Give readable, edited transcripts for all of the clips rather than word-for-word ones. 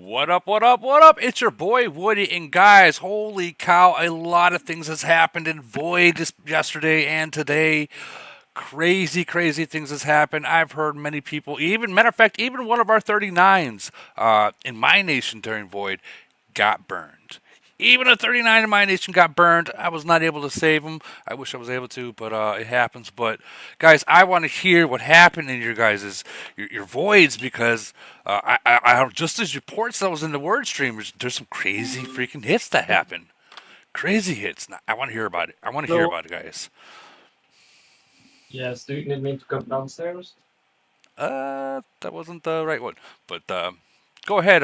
What up, what up, what up? It's your boy Woody, and guys, holy cow, a lot of things has happened in Void yesterday and today. Crazy, crazy things has happened. I've heard many people, even, matter of fact, even one of our 39s in my nation during Void got burned. Even a 39 in my nation got burned. I was not able to save him. I wish I was able to, but it happens. But guys, I want to hear what happened in your guys' your voids because I just as reports that was in the word stream. There's some crazy freaking hits that happen. Crazy hits. I want to hear about it. I want to hear No. about it, guys. Yes, do you need me to come downstairs? That wasn't the right one. But go ahead.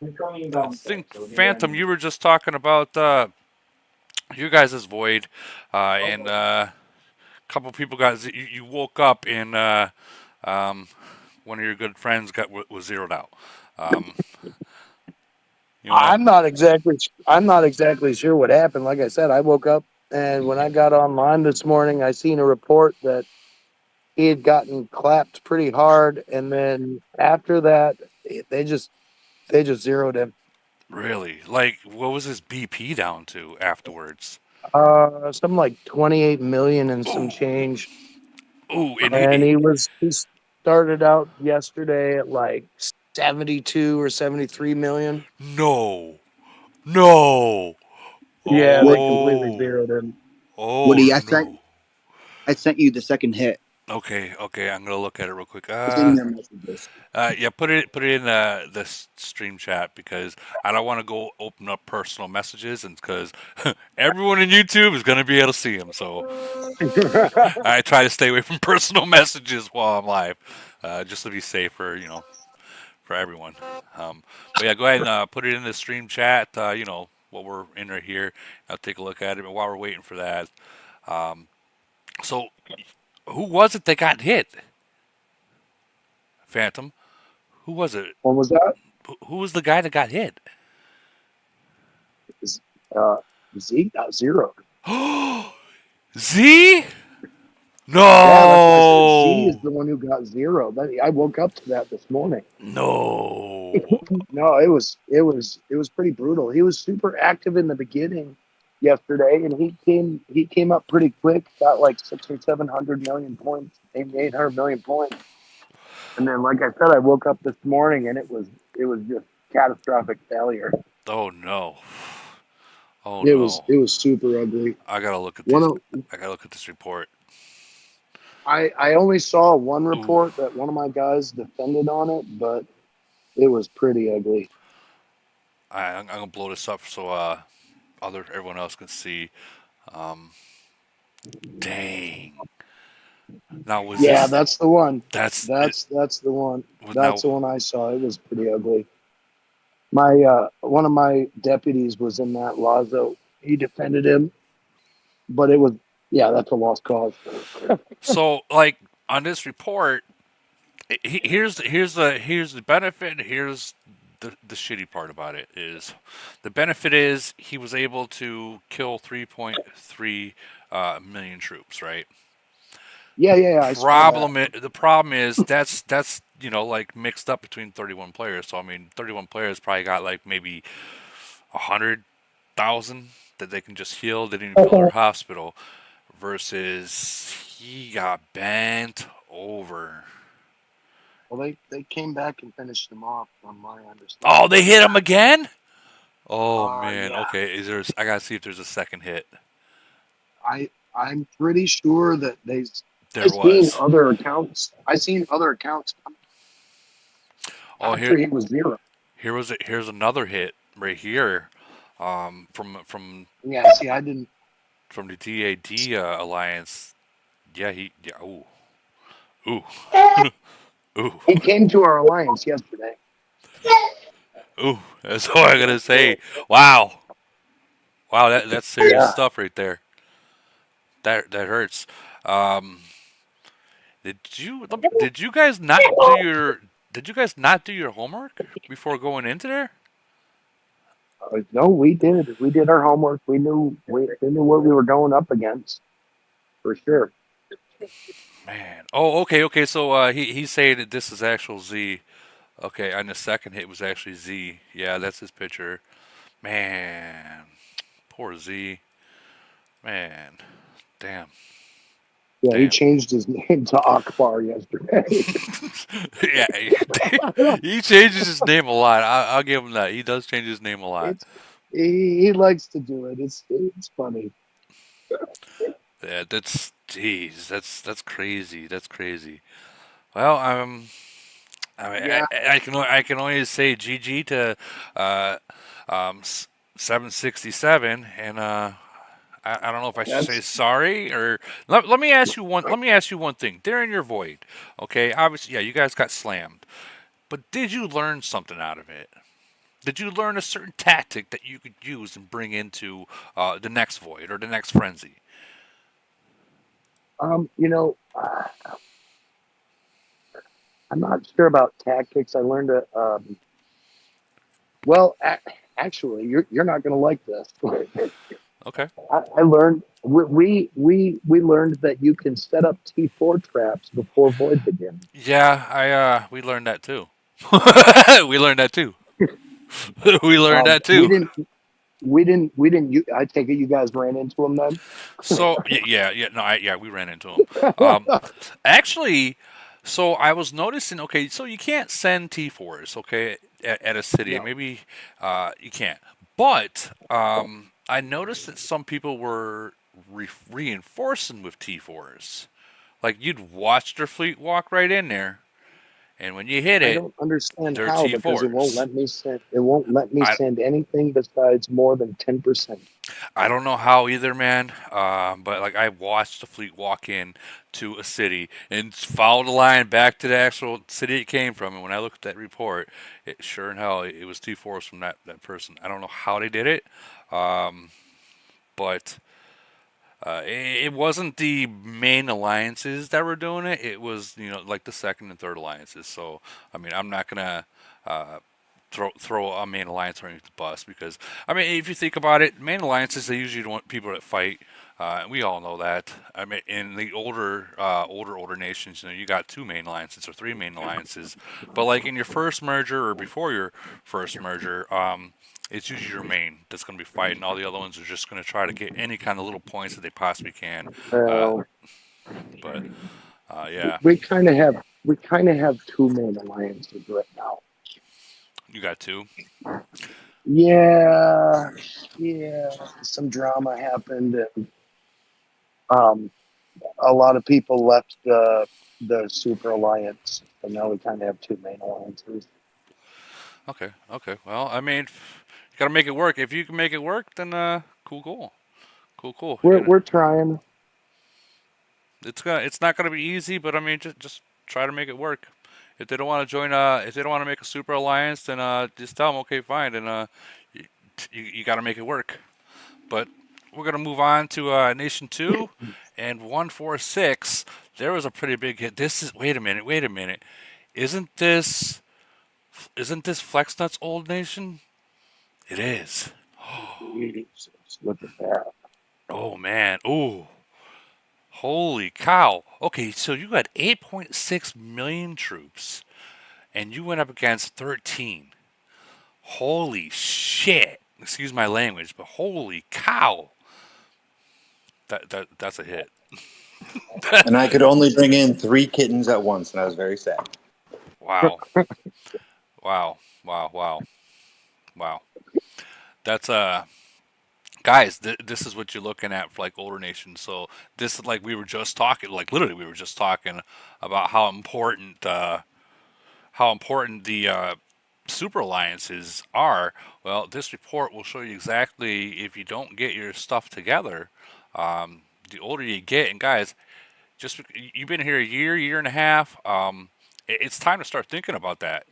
I'm coming I downstairs, think so give me a Phantom, minute. you were just talking about you guys' void, and Oh, a couple people got you woke up and um, one of your good friends was zeroed out. Um, you wanna? I'm not exactly sure what happened. Like I said, I woke up and when I got online this morning, I seen a report that he had gotten clapped pretty hard, and then after that, they just they just zeroed him. Really? Like, what was his BP down to afterwards? Something like 28 million and some Ooh, change, ooh, and and he started out yesterday at like 72 or 73 million. no, no. Yeah, they Wood, completely Oh, zeroed him. oh Woody, no. I sent you the second hit. Okay, okay, I'm gonna look at it real quick. It's in your messages. Yeah, put it in the stream chat because I don't want to go open up personal messages, and because everyone in YouTube is gonna be able to see them. So I try to stay away from personal messages while I'm live, just to be safer, for everyone. But yeah, go ahead and put it in the stream chat. What we're in right here. I'll take a look at it. But while we're waiting for that, um, so who was it that got hit? Phantom. Who was it? What was that? Who was the guy that got hit? Uh, Zeke got zeroed. Z? Yeah, that's what I said. Z is No. the one who got zero. I woke up to that this morning. No. No, it was pretty brutal. He was super active in the beginning yesterday, and he came up pretty quick. Got like 600 or 700 million points, maybe 800 million points. And then, like I said, I woke up this morning, and it was just catastrophic failure. Oh no. Oh It was no. it was super ugly. I gotta look at One these. of I gotta look at this report. I only saw one Ooh. report that one of my guys defended on it, but it was pretty ugly. I'm gonna blow this up so everyone else can see. Um, dang. Now was Yeah, this? that's the one. That's it. That's the one. That's Now. the one I saw. It was pretty ugly. My one of my deputies was in that Lazo. He defended him, but it was yeah, that's a lost cause. So like on this report, here's the benefit. Here's the shitty part about it is the benefit is he was able to kill 3.3 million troops, right? Yeah, I saw that. The problem is that's like mixed up between 31 players. So I mean, 31 players probably got like maybe 100,000 that they can just heal. They didn't fill their hospital versus he got bent over. Well, they came back and finished him off, from my Oh, understanding. they hit him again. Oh man. Yeah, Okay. I gotta see if there's a second hit. I'm pretty sure that I There seen was. other accounts. I seen other accounts Oh, after he was zero. here's another hit right here. Yeah, see, I didn't. From the DAD alliance. Yeah. Yeah. Ooh. Ooh. Ooh. He came to our alliance yesterday. Ooh. That's all I gotta say. Wow. Wow. That's serious Yeah, stuff right there. That hurts. Um. Did you guys not do your homework before going into there? no, we did. We did our homework. We knew what we were going up against for sure. Man. Oh, okay, okay. So he's saying that this is actual Z. Okay, on the second hit was actually Z. Yeah, that's his picture. Man, poor Z. Man, damn, Yeah, he damn. changed his name to Akbar yesterday. Yeah, he changes his name a lot. I'll give him that. He does change his name a lot. it's he likes to do it. It's funny. Yeah, that's jeez, that's crazy. That's crazy. Well, Yeah, I can only say GG to uh, 767, and I don't know if I should say that's sorry or let me ask you one. Let me ask you one thing. During your void, okay? Obviously, yeah, you guys got slammed, but did you learn something out of it? Did you learn a certain tactic that you could use and bring into the next void or the next frenzy? you know, I'm not sure about tactics. I learned to well, actually, you're not going to like this. Okay. I learned we learned that you can set up T4 traps before void begins. Yeah, I we learned that too. We learned that too. We learned Um, that we too. didn't we didn't. I take it you guys ran into them then. So yeah, no, yeah, we ran into him. Um, actually, so I was noticing. Okay, so you can't send T4s, okay, at a city. No, Maybe you can't. But I noticed that some people were reinforcing with T4s. Like you'd watch their fleet walk right in there, and when you hit I it, don't understand they're how because it won't T4s. let me send. It won't let me I send anything besides more than 10%. I don't know how either, man. But like I watched the fleet walk in to a city and follow the line back to the actual city it came from. And when I looked at that report, it sure and hell it was T4s from that person. I don't know how they did it, um, but it wasn't the main alliances that were doing it. It was like the second and third alliances. So I mean I'm not gonna. Uh, throw a main alliance underneath the bus because I mean if you think about it, main alliances they usually don't want people that fight. And we all know that. I mean, in the older nations, you got two main alliances or three main alliances. But like in your first merger or before your first merger, it's usually your main that's going to be fighting. All the other ones are just going to try to get any kind of little points that they possibly can. Uh, Well, but yeah, we kind of have two main alliances right now. you got two. Yeah, yeah. Some drama happened, and um, a lot of people left the Super Alliance, so now we kind of have two main alliances. Okay, okay. Well, I mean, you got to make it work. If you can make it work, then cool. We're trying. It's not gonna be easy, but I mean, just try to make it work. If they don't want to join, if they don't want to make a super alliance, then just tell them, okay, fine, and you, you got to make it work. But we're gonna move on to Nation Two and 146. There was a pretty big hit. This is wait a minute. Isn't this isn't this Flexnut's old nation? It is. Jesus, look at that. Oh man. Ooh. Holy cow. Okay, so you got 8.6 million troops and you went up against 13. Holy shit. Excuse my language, but holy cow. That's a hit. And I could only bring in 3 kittens at once, and I was very sad. Wow. Wow. Wow. Wow. That's guys, this is what you're looking at for like older nations. So this is like we were just talking, like literally we were just talking about how important the super alliances are. Well, this report will show you exactly if you don't get your stuff together. The older you get, and guys, just you've been here a year and a half. It's time to start thinking about that.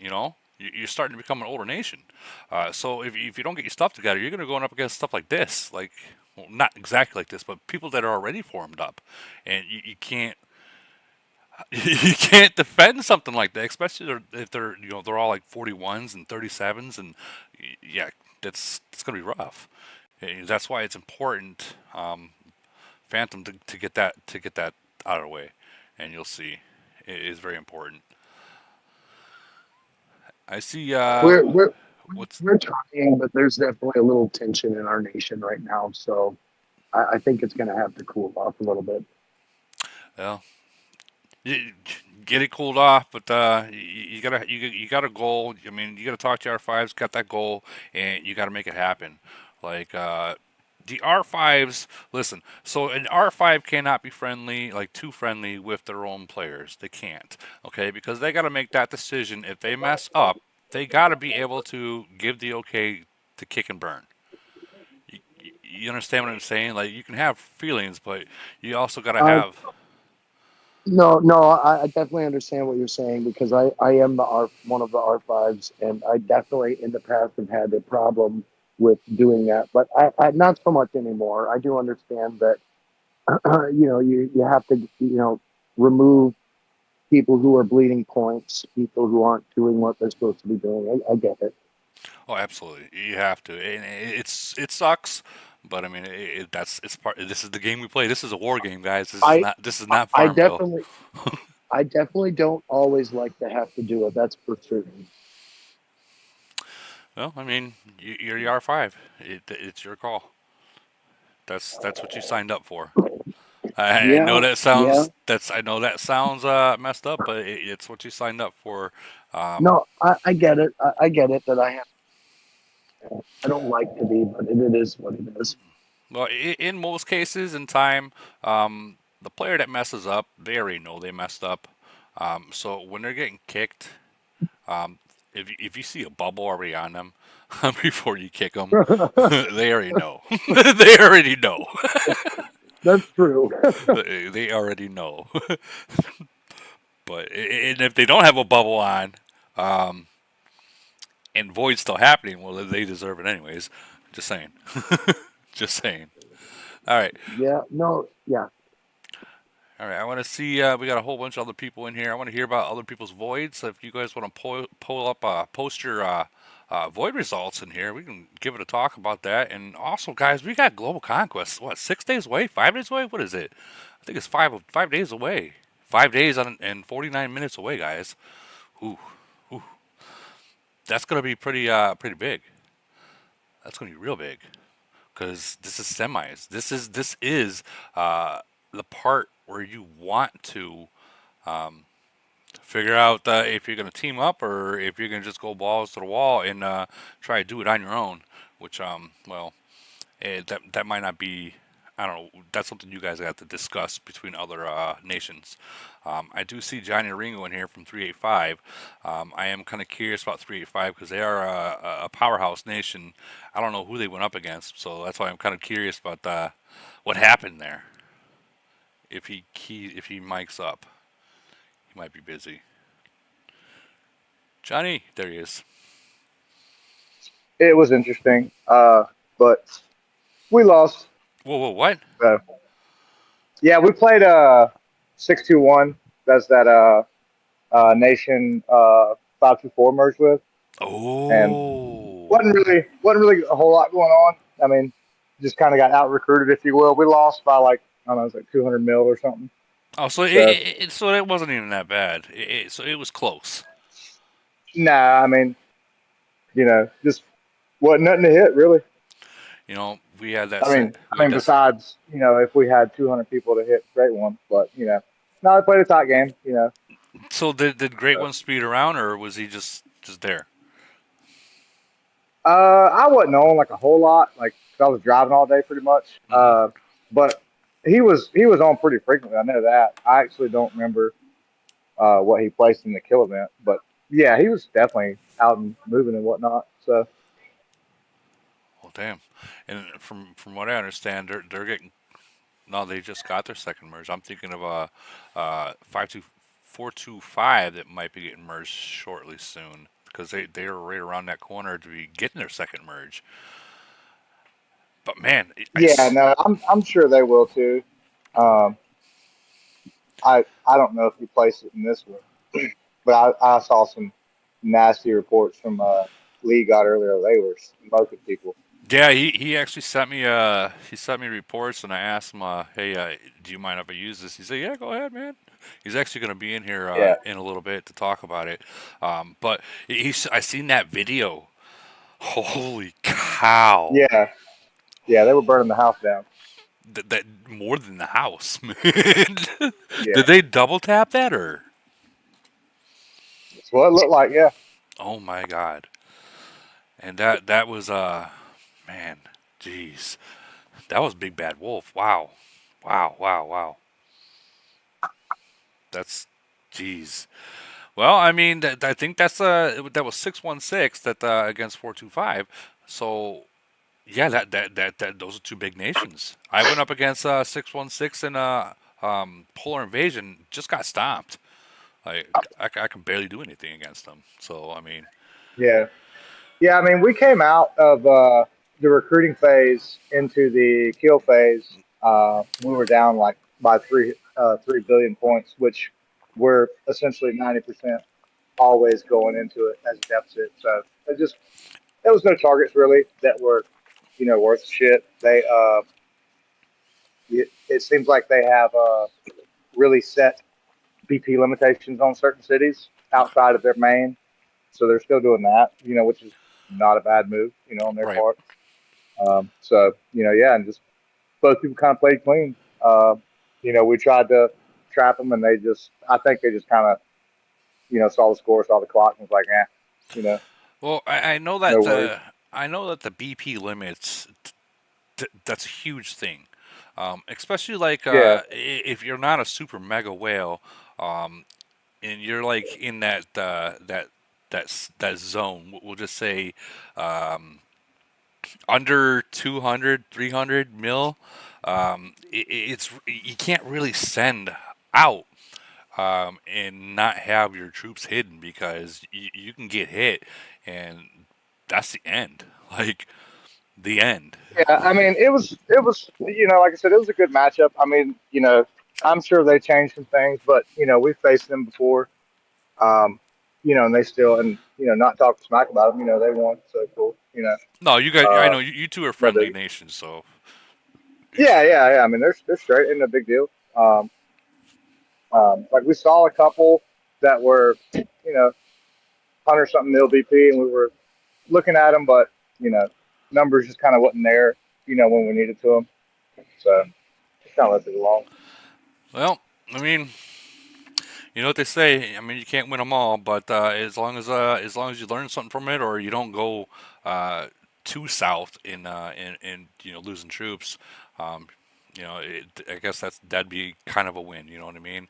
You're starting to become an older nation. So if you don't get your stuff together, you're going to go up against stuff like this, like well, not exactly like this, but people that are already formed up, and you can't you can't defend something like that, especially if they're they're all like 41s and 37s, and yeah, it's gonna be rough. That's why it's important, Phantom, to get that out of the way, and you'll see it is very important. I see. We're What's we're trying, but there's definitely a little tension in our nation right now. So I think it's going to have to cool off a little bit. well, you get it cooled off, but you gotta you got a goal. I mean, you gotta talk to R5s, got that goal, and you gotta make it happen. Like the R5s, listen. So an R5 cannot be friendly, like too friendly with their own players. They can't, okay, because they gotta make that decision. If they mess up, they gotta be able to give the okay to kick and burn. You understand what I'm saying? Like you can have feelings, but you also gotta Uh, have. no, I definitely understand what you're saying because I am the one of the R5s, and I definitely in the past have had a problem with doing that, but I not so much anymore. I do understand that you have to remove people who are bleeding points, people who aren't doing what they're supposed to be doing. I get it. Oh, absolutely. You have to. And it sucks, but I mean, that's it's part. This is the game we play. This is a war game, guys. I This is not I Farmville. definitely I definitely don't always like to have to do it. That's for certain. Well, I mean, you're the R5. It's your call. That's what you signed up for. I know Yeah, that yeah. sounds I know that sounds messed up, but it's what you signed up for. Um, No, I get it. I get it that I don't like to be, but it is what it is. well, in most cases, in time, the player that messes up, they already know they messed up. So when they're getting kicked, Um, if you see a bubble already on them before you kick them, they already know. They already know. That's true. They already know. But and if they don't have a bubble on, um, and void's still happening, well, they deserve it anyways. Just saying. Just saying. All right. Yeah, no, yeah. All right, I want to see. We got a whole bunch of other people in here. I want to hear about other people's voids. So if you guys want to pull up, post your void results in here, we can give it a talk about that. And also, guys, we got Global Conquest. What, 6 days away? 5 days away? What is it? I think it's 5 days away. 5 days and 49 minutes away, guys. Ooh, ooh, that's gonna be pretty big. That's gonna be real big because this is semis. This is the part where you want to figure out if you're going to team up or if you're going to just go balls to the wall and try to do it on your own. Which, well, that might not be. I don't know. That's something you guys have to discuss between other nations. I do see Johnny Ringo in here from 385. I am kind of curious about 385 because they are a powerhouse nation. I don't know who they went up against, so that's why I'm kind of curious about what happened there. If he mics up, he might be busy. Johnny, there he is. It was interesting, but we lost. Whoa, what? So, yeah, we played 6-2-1. That's that nation 5-2-4 merged with, and Oh. wasn't really a whole lot going on. I mean, just kind of got out recruited, if you will. We lost by like I don't know, it was like 200 mil or something. Oh, so So it wasn't even that bad. So it was close. nah, I mean, just wasn't nothing to hit really. You know, we had that I set. mean, We I had mean, that. besides, if we had 200 people to hit, great one. But no, I played a tight game. So did Great So, One speed around, or was he just there? I wasn't on like a whole lot, like 'cause I was driving all day pretty much. Hmm. But he was on pretty frequently. I know that. I actually don't remember what he placed in the kill event, but yeah, he was definitely out and moving and whatnot. So Well, damn. And from what I understand, they're getting. No, they just got their second merge. I'm thinking of a 52425 that might be getting merged shortly soon because they are right around that corner to be getting their second merge. But man, yeah, no, I'm sure they will too. Um, I don't know if he placed it in this one, but I saw some nasty reports from Lee got earlier. They were smoking people. yeah, he actually sent me reports and I asked him, hey, do you mind if I use this? He said, yeah, go ahead, man. He's actually going to be in here Yeah. in a little bit to talk about it. But I seen that video. Holy cow! Yeah. Yeah. They were burning the house down. That more than the house, man. Yeah. Did they double tap that or? That's what it looked like. Yeah. Oh my god! And that was man, jeez, that was Big Bad Wolf. Wow, wow, wow, wow. That's jeez. Well, I mean, I think that was 616 that against 425. So yeah, that those are two big nations. I went up against 616 and Polar Invasion, just got stomped. I can barely do anything against them. So I mean, Yeah. Yeah. I mean, we came out of the recruiting phase into the kill phase. We were down like by 3 billion points, which we're essentially 90% always going into it as a deficit. So there was no targets really that were, worth shit. It seems like they have really set BP limitations on certain cities outside of their main. So they're still doing that, which is not a bad move, on their right. part. So, yeah, and just both people kind of played clean. We tried to trap them, and I think they just kind of, saw the score, saw the clock, and was like, Well, I know no that worries. the BP limits that's a huge thing, especially like Yeah, if you're not a super mega whale, um, and you're like in that zone. We'll just say um, under 200, 300 mil. It's you can't really send out and not have your troops hidden because you can get hit and that's the end. Like the end. yeah. I mean, it was, like I said, it was a good matchup. I mean, I'm sure they changed some things, but we faced them before. Um, and they still, and not talking smack about them. They won, so cool. No, you guys. I Uh, know you two are but friendly nations, so yeah, yeah, yeah. I mean, they're straight, ain't no big deal. Like we saw a couple that were, 100 something mil BP, and we were looking at them, but you know, numbers just kind of wasn't there, when we needed to them. So just kind of left it alone. well, I mean, you know what they say. I mean, you can't win them all, but as long as you learn something from it, or you don't go uh, too south in losing troops, um, I guess that'd be kind of a win. You know what I mean?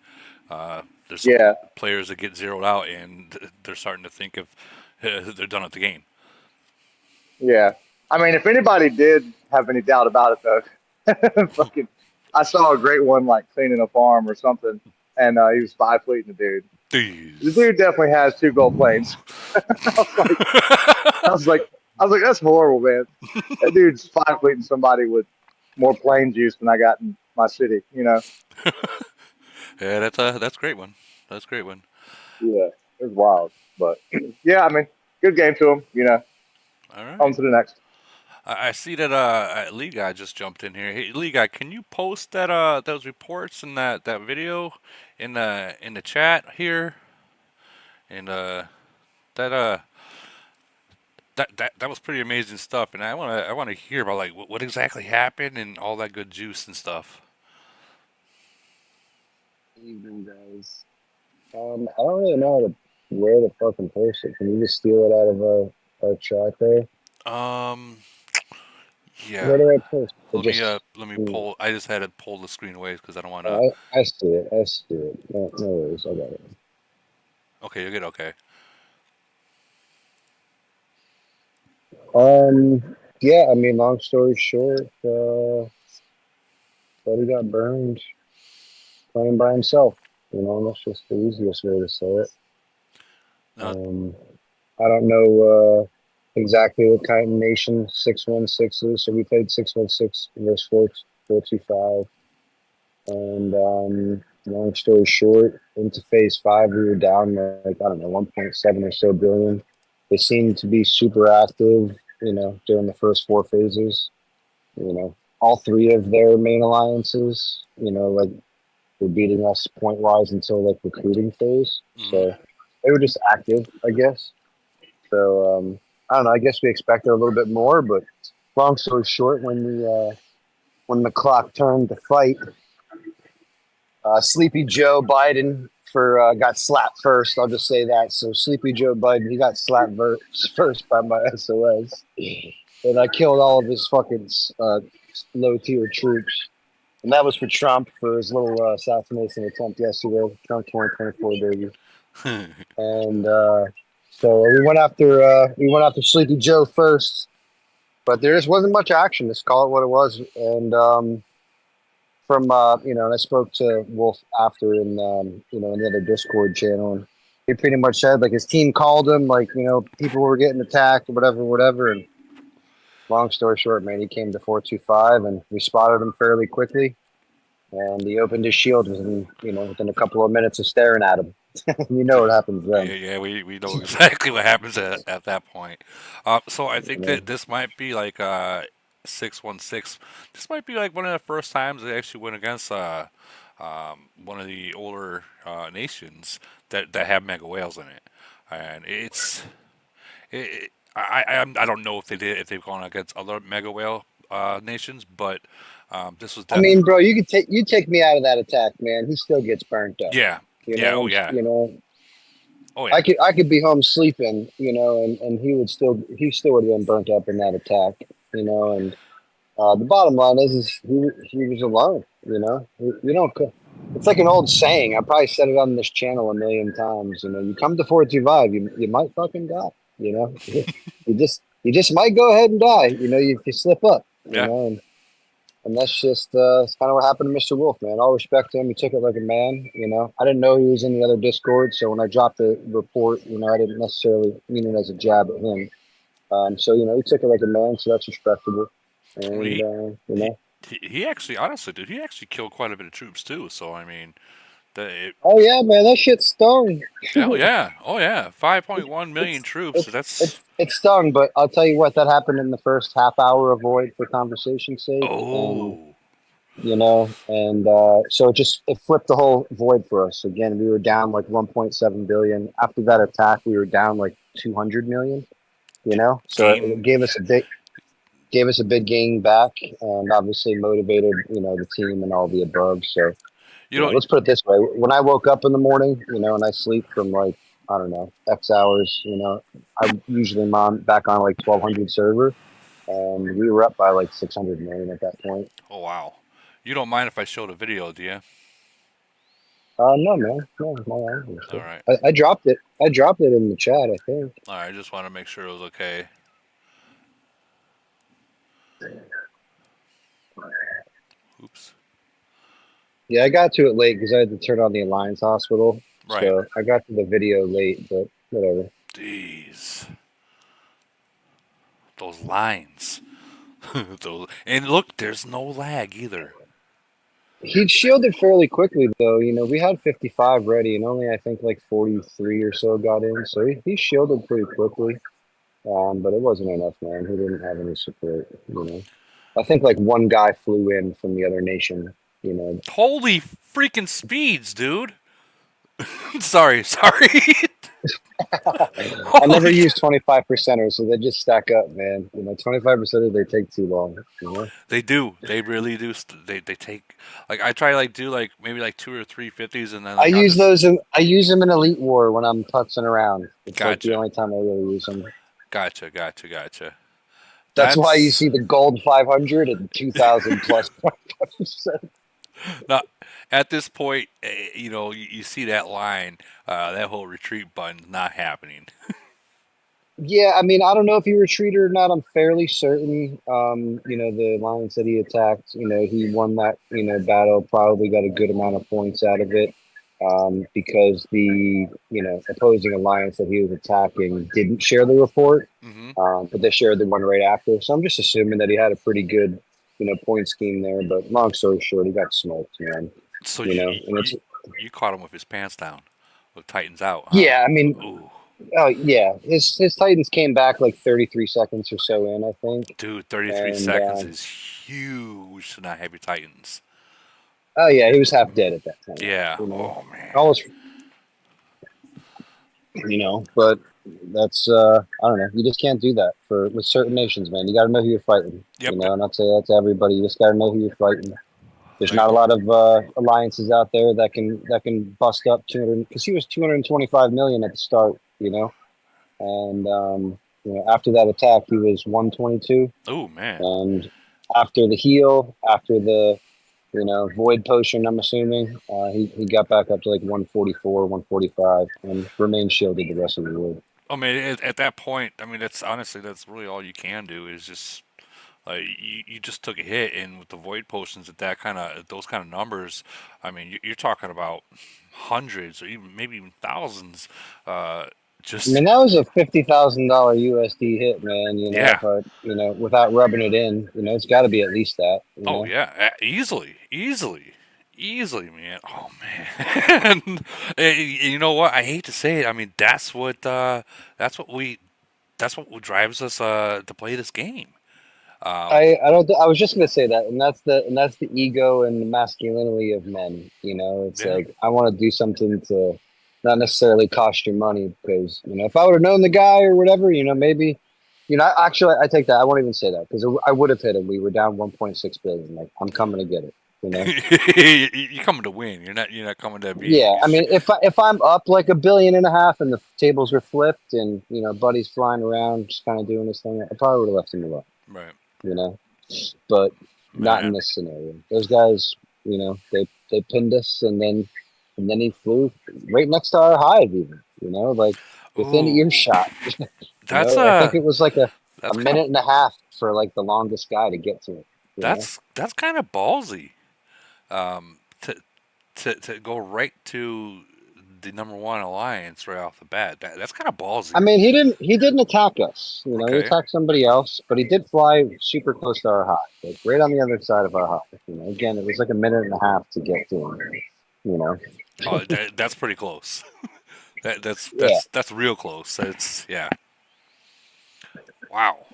There's some Yeah, players that get zeroed out, and they're starting to think if they're done at the game. yeah. I mean, if anybody did have any doubt about it, though, fucking, I saw a great one like cleaning a farm or something, and he was five fleeting the dude. The Jeez. dude definitely has two gold planes. I was like, I was like, that's horrible, man. That dude's five fleeting somebody with more plane juice than I got in my city. Yeah, that's a great one. That's a great one. Yeah, it was wild. But yeah, I mean, good game to him. All On right. to the next. I see that Lee guy just jumped in here. Hey, Lee guy, can you post that those reports and that video in the chat here? And that that was pretty amazing stuff. And I wanna hear about like what exactly happened and all that good juice and stuff. Evening, guys. I don't really know how to where to fucking post it. Can you just steal it out of our chat there? Um, Where yeah. do I post it? Let me pull. I just had to pull the screen away because I don't want to. I see it. I see it. No worries. I got it. Okay, you're good. Okay. Yeah, I mean, long story short, Buddy got burned playing by himself. That's just the easiest way to say it. No, I don't know exactly what kind of nation 616 is. So we played 616 versus 425. And long story short, into phase 5, we were down like, I don't know, 1.7 or so billion. They seemed to be super active, during the first 4 phases. All 3 of their main alliances, like were beating us point wise until like recruiting phase. So they were just active, I guess. So I don't know. I guess we expected a little bit more, but long story short, when the clock turned to fight, Sleepy Joe Biden got slapped first. I'll just say that. So Sleepy Joe Biden, he got slapped first by my SOS, and I killed all of his fucking low tier troops. And that was for Trump for his little assassination attempt yesterday. Trump 2024 baby. And so we went after Sleepy Joe first, but there just wasn't much action. Let's call it what it was. And from and I spoke to Wolf after in in the other Discord channel, and he pretty much said like his team called him like people were getting attacked or whatever. And long story short, man, he came to 425, and we spotted him fairly quickly. And he opened his shield within a couple of minutes of staring at him. You know what happens then. Yeah, we know exactly what happens at that point. So I think that this might be like 616. This might be like one of the first times they actually went against one of the older nations that have mega whales in it, and I don't know if they've gone against other mega whale nations, but this was I mean, bro, you take me out of that attack, man. He still gets burnt up. yeah. Oh yeah. Oh yeah. I could be home sleeping, and he still would have been burnt up in that attack, and the bottom line is he was alone, you don't. It's like an old saying. I probably said it on this channel a million times. You come to 425, you might fucking die. You just might go ahead and die. If you slip up. And that's just it's kind of what happened to Mr. Wolf, man. All respect to him. He took it like a man. I didn't know he was in the other Discord, so when I dropped the report, I didn't necessarily mean it as a jab at him. So he took it like a man, so that's respectable. And he actually, honestly, dude, he actually killed quite a bit of troops too. So I mean, oh yeah, man, that shit stung. Oh yeah, 5.1 million troops. It stung, but I'll tell you what, that happened in the first half hour of Void for conversation's sake. Oh. So it flipped the whole Void for us. Again, we were down like 1.7 billion. After that attack, we were down like 200 million. So it gave us a big gain back, and obviously motivated the team and all the above. So let's put it this way: when I woke up in the morning, and I sleep from like I don't know X hours, I usually back on like 1200 server, and we were up by like 600 million at that point. Oh wow! You don't mind if I showed a video, do you? No, man. No. All right. I dropped it. I dropped it in the chat, I think. All right. I just want to make sure it was okay. Oops. Yeah, I got to it late because I had to turn on the Alliance Hospital. Right. So I got to the video late, but whatever. Jeez. Those lines. And look, there's no lag either. He shielded fairly quickly, though. We had 55 ready, and only I think like 43 or so got in. So he shielded pretty quickly, but it wasn't enough, man. He didn't have any support. I think like one guy flew in from the other nation. Holy freaking speeds, dude! sorry. I never use 25%ers, so they just stack up, man. 25%ers, they take too long. They do. They really do. They take like I try like do like maybe like 2 or 3 50s, and then I use those. I use them in Elite War when I'm putzing around. It's gotcha. Like the only time I really use them. Gotcha. That's why you see the gold 500 and 2,000 plus 25%. Now, at this point, you see that line, that whole retreat button's not happening. Yeah, I mean, I don't know if he retreated or not. I'm fairly certain. The alliance that he attacked, he won that, battle. Probably got a good amount of points out of it, because the opposing alliance that he was attacking didn't share the report, but they shared the one right after. So I'm just assuming that he had a pretty good point scheme there, but long story short, he got smoked, man. So you caught him with his pants down, with Titans out. Huh? Yeah, I mean, ooh. Oh yeah, his Titans came back like 33 seconds or so in, I think. Dude, 33 seconds is huge to not have your Titans. Oh yeah, he was half dead at that time. Yeah. You know, Oh man. almost. You know, but that's I don't know. You just can't do that with certain nations, man. You got to know who you're fighting. Yep. You know, and I'd say that to everybody. You just got to know who you're fighting. There's I not a agree. lot of alliances out there that can bust up 200 because he was 225 million at the start. You know, and you know after that attack he was 122, Oh man. and after the heal, after the void potion, I'm assuming he got back up to like 144, 145, and remained shielded the rest of the war. I mean, at that point, I mean, that's really all you can do is just like you just took a hit, and with the void potions at those kind of numbers, I mean, you're talking about hundreds or even maybe even thousands. I Just mean, that was a $50,000 USD hit, man. You know, yeah. but without rubbing it in, it's got to be at least that. You Oh know, yeah, easily, man. Oh man. You know what? I hate to say it. I mean, that's what drives us to play this game. Um, I don't. I was just gonna say that, and that's the ego and the masculinity of men. You know, it's yeah. like I want to do something to not necessarily cost you money because if I would have known the guy or whatever, maybe. Actually, I take that. I won't even say that because I would have hit him. We were down 1.6 billion. Like I'm coming to get it. You know. You're coming to win. You're not coming to be. Yeah, I mean, if I'm up like 1.5 billion and the tables were flipped and Buddy's flying around just kind of doing his thing, I probably would have left him alone. Right, You know, but not in man. this scenario. Those guys, they pinned us and then he flew right next to our hive, even. Like within Ooh, earshot. that's I think it was like a that's kind of minute and a half for like the longest guy to get to it. You know. that's kind of ballsy. To go right to the number one alliance right off the bat. That's kind of I ballsy. mean, he didn't attack us. He Okay. attacked somebody else, but he did fly super close to our hive, like right on the other side of our hive. Again, it was like 1.5 minutes to get to him. You know, Oh, that's pretty close. yeah. That's real close. That's yeah. Wow.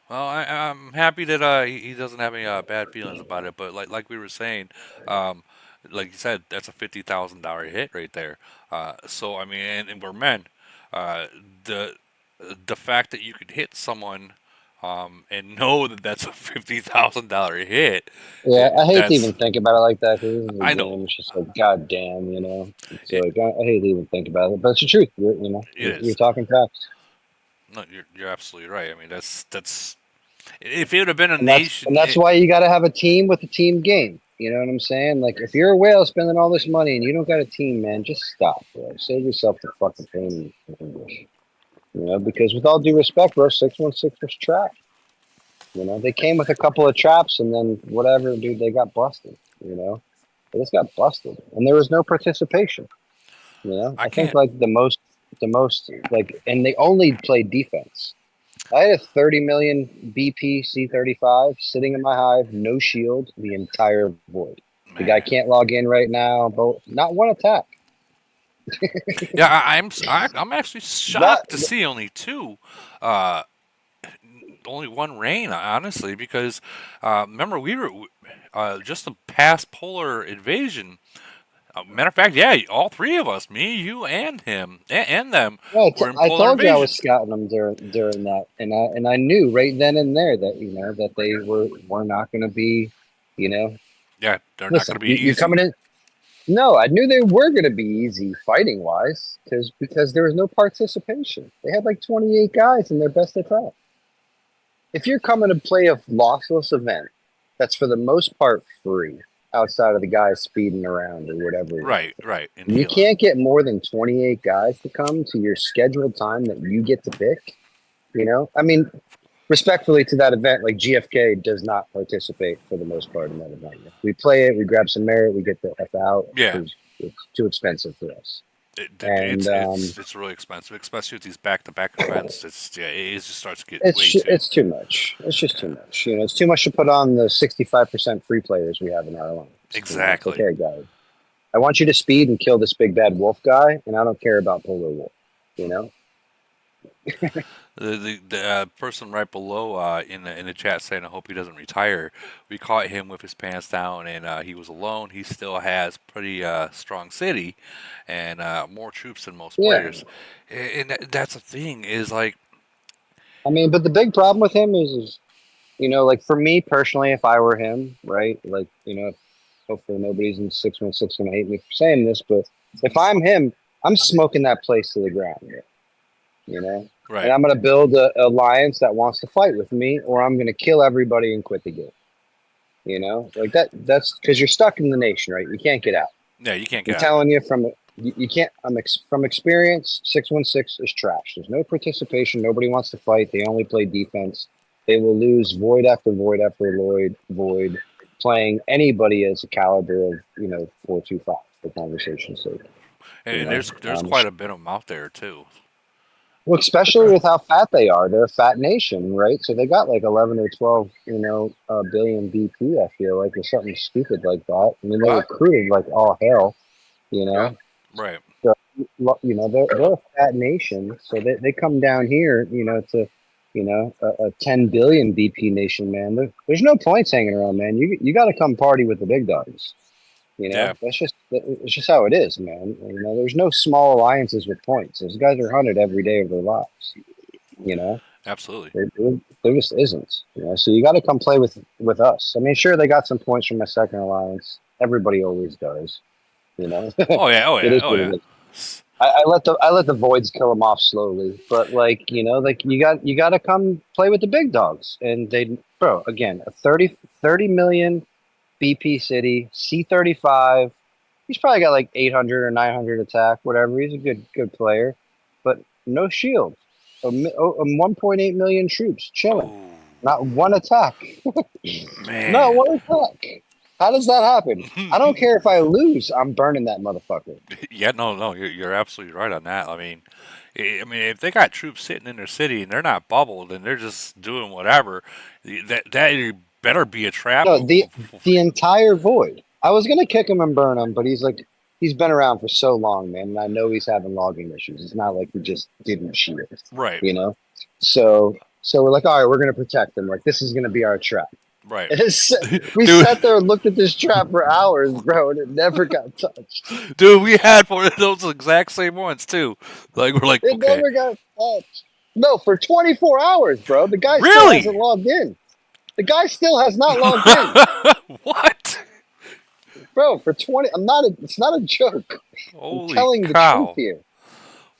Well, I'm happy that he doesn't have any bad feelings about it. But like we were saying, um, like you said, that's a $50,000 hit right there. So I mean, and we're men. Uh, the the fact that you could hit someone and know that that's a $50,000 hit, Yeah, I hate to even that's think about it like that because this is a I know game. It's just like, god damn, It's it, like I hate to even think about it, but it's the truth. it You're is. talking facts, No, you're absolutely right. I mean, that's if it would have been a and that's nation. and that's why you got to have a team with a team game. You know what I'm saying? Like, if you're a whale spending all this money and you don't got a team, man, just stop, bro. Save yourself the fucking pain in English. Because with all due respect, bro, 616 was trash. They came with a couple of traps and then whatever, dude, they got busted. They just got busted, and there was no participation. I I think can't. like the most like, and they only played defense. I had a 30 million BP C35 sitting in my hive, no shield, the entire void. The guy Man. can't log in right now, but not one attack. Yeah, I'm actually That shocked to see only two, uh, only one rain, honestly, because remember we were just the past polar invasion. Matter of fact, yeah, all three of us, me, you, and him, and them, Yeah, were in I polar told you I invasion. was scouting them during that, and I knew right then and there that that they were not going to be, you know. Yeah, they're not going Listen, to be you're easy. coming in. No, I knew they were going to be easy fighting wise because there was no participation. They had like 28 guys in their best attack. If you're coming to play a lossless event, that's for the most part free, outside of the guys speeding around or whatever. Right, in You Hela. can't get more than 28 guys to come to your scheduled time that you get to pick. I mean, respectfully to that event, like GFK does not participate for the most part in that event. We play it, we grab some merit, we get the F out Yeah, because it's too expensive for us. it's And it's really expensive, especially with these back-to-back events. It's yeah, it just starts to get way too. it's too much. It's just Yeah, too much. It's too much to put on the 65% free players we have in our alliance. It's exactly. okay, guys. I want you to speed and kill this big bad wolf guy, and I don't care about polar wolf. You know. The person right below in the chat saying, "I hope he doesn't retire." We caught him with his pants down, and he was alone. He still has pretty strong city, and more troops than most Yeah. players. And that's the thing is like, I mean, but the big problem with him is like for me personally, if I were him, right? Like, hopefully nobody's in 616 gonna hate me for saying this, but if I'm him, I'm smoking that place to the ground, and right, I'm gonna build a alliance that wants to fight with me, or I'm gonna kill everybody and quit the game. Like that's because you're stuck in the nation, right? You can't get out. yeah, you can't I'm get out of it. telling you you can't. From experience. 616 is trash. There's no participation. Nobody wants to fight. They only play defense. They will lose void after void after void, playing anybody as a caliber of 425 for conversation's sake. And there's Um, quite a bit of them out there too. well, especially with how fat they are. They're a fat nation, right? So they got like 11 or 12, billion BP. I feel like, or something stupid like that. I mean, they recruited like all hell. You know, Right. so, they're a fat nation, so they come down here, to a 10 billion BP nation, man. There's no points hanging around, man. You got to come party with the big dogs. Yeah. It's just how it is, man. There's no small alliances with points. Those guys are hunted every day of their lives. You know, Absolutely. there just isn't. So you got to come play with us. I mean, sure, they got some points from my second alliance. Everybody always does. Oh yeah. Oh It yeah. is Oh what it yeah. is. I let the voids kill them off slowly, but like you got to come play with the big dogs, and again a 30 million BP city C35. He's probably got like 800 or 900 attack, whatever. He's a good player, but no shield. 1.8 million troops chilling, Oh not one attack, not man. one attack. How does that happen? I don't care if I lose. I'm burning that motherfucker. Yeah. No. No. You're absolutely right on that. I mean, if they got troops sitting in their city and they're not bubbled and they're just doing whatever, that better be a trap. No, the entire void. I was gonna kick him and burn him, but he's been around for so long, man, and I know he's having logging issues. It's not like he just didn't shoot it, Right. So we're like, all right, we're gonna protect him. Like this is gonna be our trap. Right. We Dude. sat there and looked at this trap for hours, bro, and it never got touched. Dude, we had one of those exact same ones too. Like we're like, It okay, never got touched. No, for 24 hours, bro. The guy still really? hasn't logged in. The guy still has not logged in. What? Bro, for 20, it's not a joke. I'm Holy telling the truth cow! here.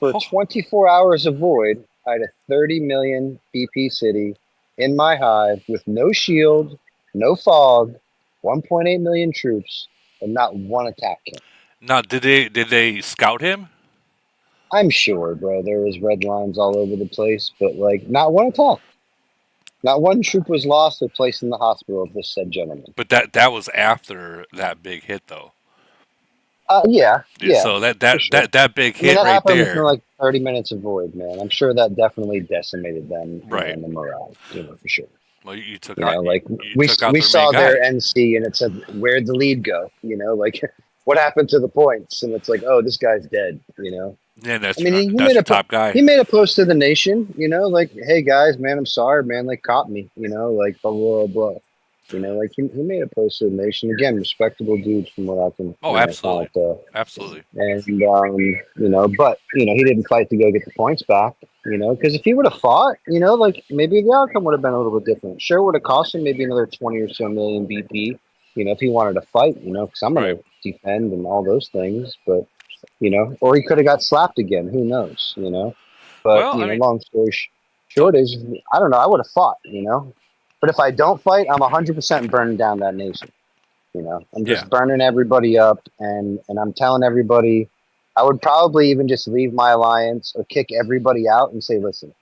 For Oh. 24 hours of void, I had a 30 million BP city in my hive with no shield, no fog, 1.8 million troops, and not one attack kit. Now, did they scout him? I'm sure, bro, there was red lines all over the place, but like not one attack. Not one troop was lost or placed in the hospital of this said gentleman. But that was after that big hit, though. Yeah. So that for sure. that big I mean, hit that right happened within there. like 30 minutes of void, man. I'm sure that definitely decimated them, Right. and the morale, for sure. Well, you took out. Like you we took out we their saw main their guy. NC and it said, "Where'd the lead go?" Like what happened to the points? And it's like, oh, this guy's dead. Yeah, that's I mean, he that's made your a top guy. he made a post to the nation. Like, hey guys, man, I'm sorry, man. Like, caught me. Like blah blah blah. Like he made a post to the nation. Again, respectable dude from what I can. Oh, absolutely, absolutely. And but he didn't fight to go get the points back. Because if he would have fought, like maybe the outcome would have been a little bit different. Sure, would have cost him maybe another 20 or so million BP. If he wanted to fight, because I'm gonna defend and all those things. But or he could have got slapped again. Who knows? But Well, I mean, long story short is, I don't know. I would have fought. But if I don't fight, I'm 100% burning down that nation. I'm just burning everybody up, and I'm telling everybody, I would probably even just leave my alliance or kick everybody out and say, listen,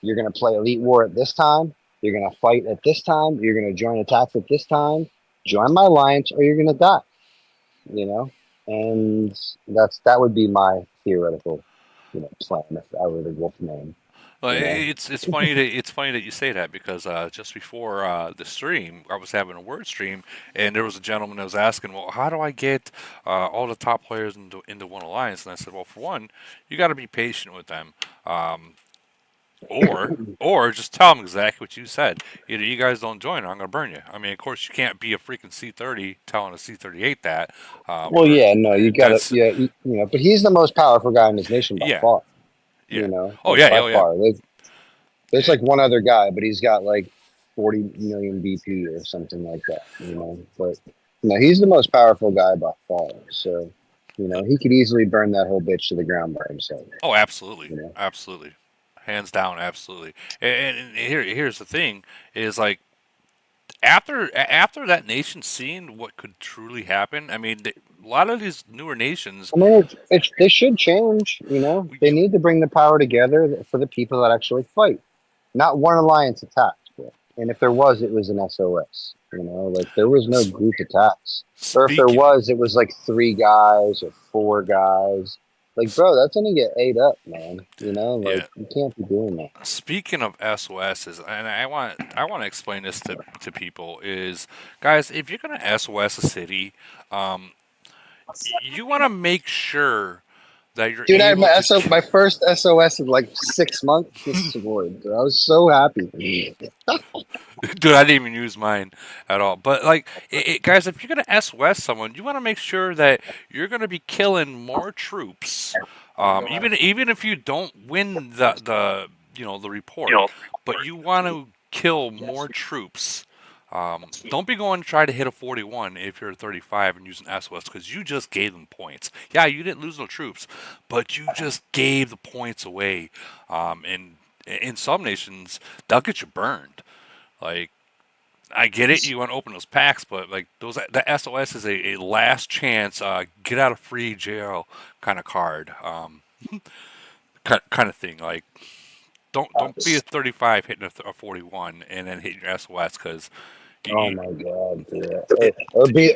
you're going to play Elite War at this time. You're going to fight at this time. You're going to join attacks at this time. Join my alliance, or you're going to die. And that would be my theoretical, plan if I were the Wolfman. well, it's funny that you say that because just before the stream, I was having a word stream, and there was a gentleman that was asking, "Well, how do I get all the top players into one alliance?" And I said, "Well, for one, you got to be patient with them. Or just tell them exactly what you said. Either you guys don't join, or I'm gonna burn you. I mean, of course, you can't be a freaking C30 telling a C38 that. Well, Or yeah, no, you gotta, that's yeah, but he's the most powerful guy in this nation by yeah, far. yeah. Oh Like yeah, by oh yeah. far. There's Eh, like one other guy, but he's got like 40 million BP or something like that. But he's the most powerful guy by far. So, he could easily burn that whole bitch to the ground by himself. Oh, absolutely, You know. absolutely, hands down, absolutely. And here's the thing: is like after that nation seeing what could truly happen. I mean, a lot of these newer nations. I mean, they should change. They need to bring the power together for the people that actually fight. Not one alliance attacks, bro. And if there was, it was an SOS. Like there was no group attacks. Or if there Speaking was, it was like 3 guys or 4 guys. Like, bro, that's gonna get ate up, man. Like yeah, you can't be doing that. speaking of SOSs, and I want to explain this to people is, guys, if you're gonna SOS a city, um, you want to make sure that you're Dude, I had able to. my first SOS in like 6 months this morning. Dude. I was so happy. Dude, I didn't even use mine at all. But like, guys, if you're gonna SOS someone, you want to make sure that you're gonna be killing more troops, even if you don't win the report, but you want to kill more troops. Don't be going to try to hit a 41 if you're a 35 and using SOS because you just gave them points. Yeah, you didn't lose no troops, but you just gave the points away. And in some nations, they'll get you burned. Like, I get it, you want to open those packs, but like the SOS is a last chance, get out of free jail kind of card, kind of thing. Like, don't be a 35 hitting a 41 and then hitting your SOS because Oh you, my god, dude. it,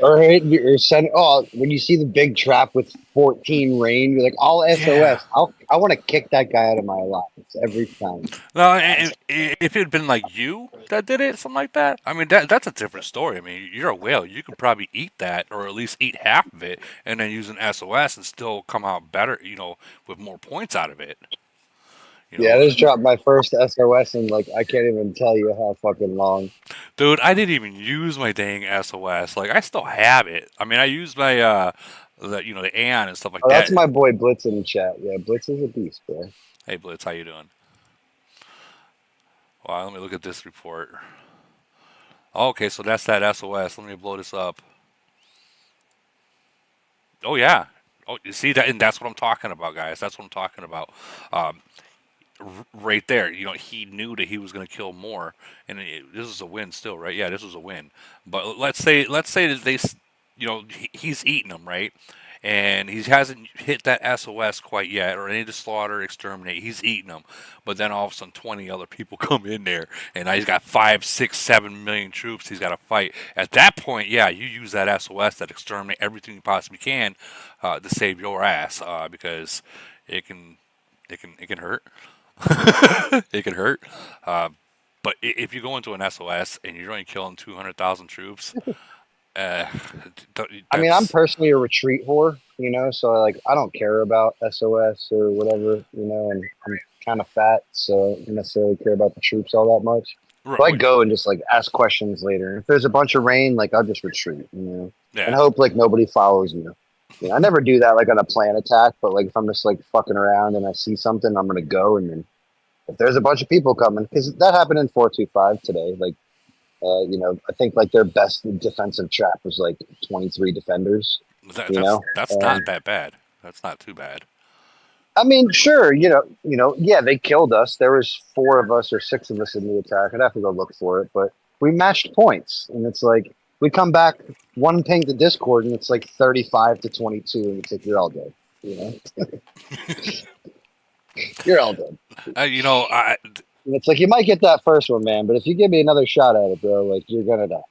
Or send. Oh, when you see the big trap with 14 rain, you're like, "I'll yeah. SOS. I want to kick that guy out of my alliance every time." No, if it had been like you that did it, something like that, I mean that's a different story. I mean, you're a whale. You could probably eat that, or at least eat half of it, and then use an SOS and still come out better. With more points out of it. You Yeah, know, I just dropped my first SOS in like I can't even tell you how fucking long. dude, I didn't even use my dang SOS. Like I still have it. I mean, I used my the Aeon and stuff like Oh, that's that. my boy Blitz in the chat. Yeah, Blitz is a beast, bro. Hey Blitz, how you doing? Well, let me look at this report. Okay, so that's that SOS. Let me blow this up. Oh yeah. Oh, you see that, and that's what I'm talking about, guys. That's what I'm talking about. Um, right there, he knew that he was going to kill more, and this is a win still, right? Yeah, this was a win. But let's say that he's eating them, right? And he hasn't hit that SOS quite yet, or any to slaughter, exterminate. He's eating them, but then all of a sudden, 20 other people come in there, and now he's got 5, 6, 7 million troops. He's got to fight. At that point, yeah, you use that SOS, that exterminate everything you possibly can, to save your ass, because it can, it can hurt. It can hurt. Uh, but if you go into an SOS and you're only killing 200,000 troops, uh, I mean, I'm that's personally a retreat whore, so like I don't care about SOS or whatever, and I'm kind of fat, so I don't necessarily care about the troops all that much. So I well, go and just like ask questions later. If there's a bunch of rain, like I'll just retreat, and yeah. hope like nobody follows me. I never do that like on a planned attack, but like if I'm just like fucking around and I see something, I'm gonna go. And then if there's a bunch of people coming, because that happened in 425 today, like I think like their best defensive trap was like 23 defenders. That, You that's know, that's and not that bad. That's not too bad. I mean, sure, yeah, they killed us. There was 4 of us or 6 of us in the attack. I'd have to go look for it, but we matched points, and it's like we come back one ping to Discord, and it's like 35-22, and it's like you're all dead. You're all dead. I And it's like you might get that first one, man, but if you give me another shot at it, bro, like you're gonna die.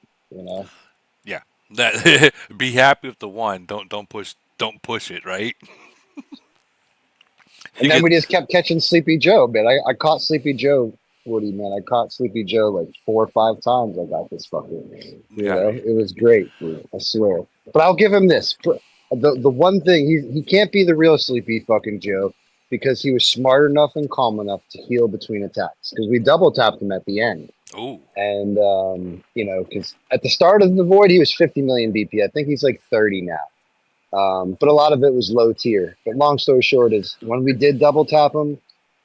yeah. That be happy with the one. Don't push it. Right. And You then get we just kept catching Sleepy Joe, man. I caught Sleepy Joe, Woody, man. I caught Sleepy Joe like 4 or 5 times. I got this fucker. yeah. It was great, dude. I swear. But I'll give him this. The one thing he can't be the real Sleepy fucking Joe because he was smart enough and calm enough to heal between attacks. Because we double tapped him at the end. Ooh. And, you know, because at the start of the void, he was 50 million BP. I think he's like 30 now. But a lot of it was low tier. But long story short is when we did double tap him,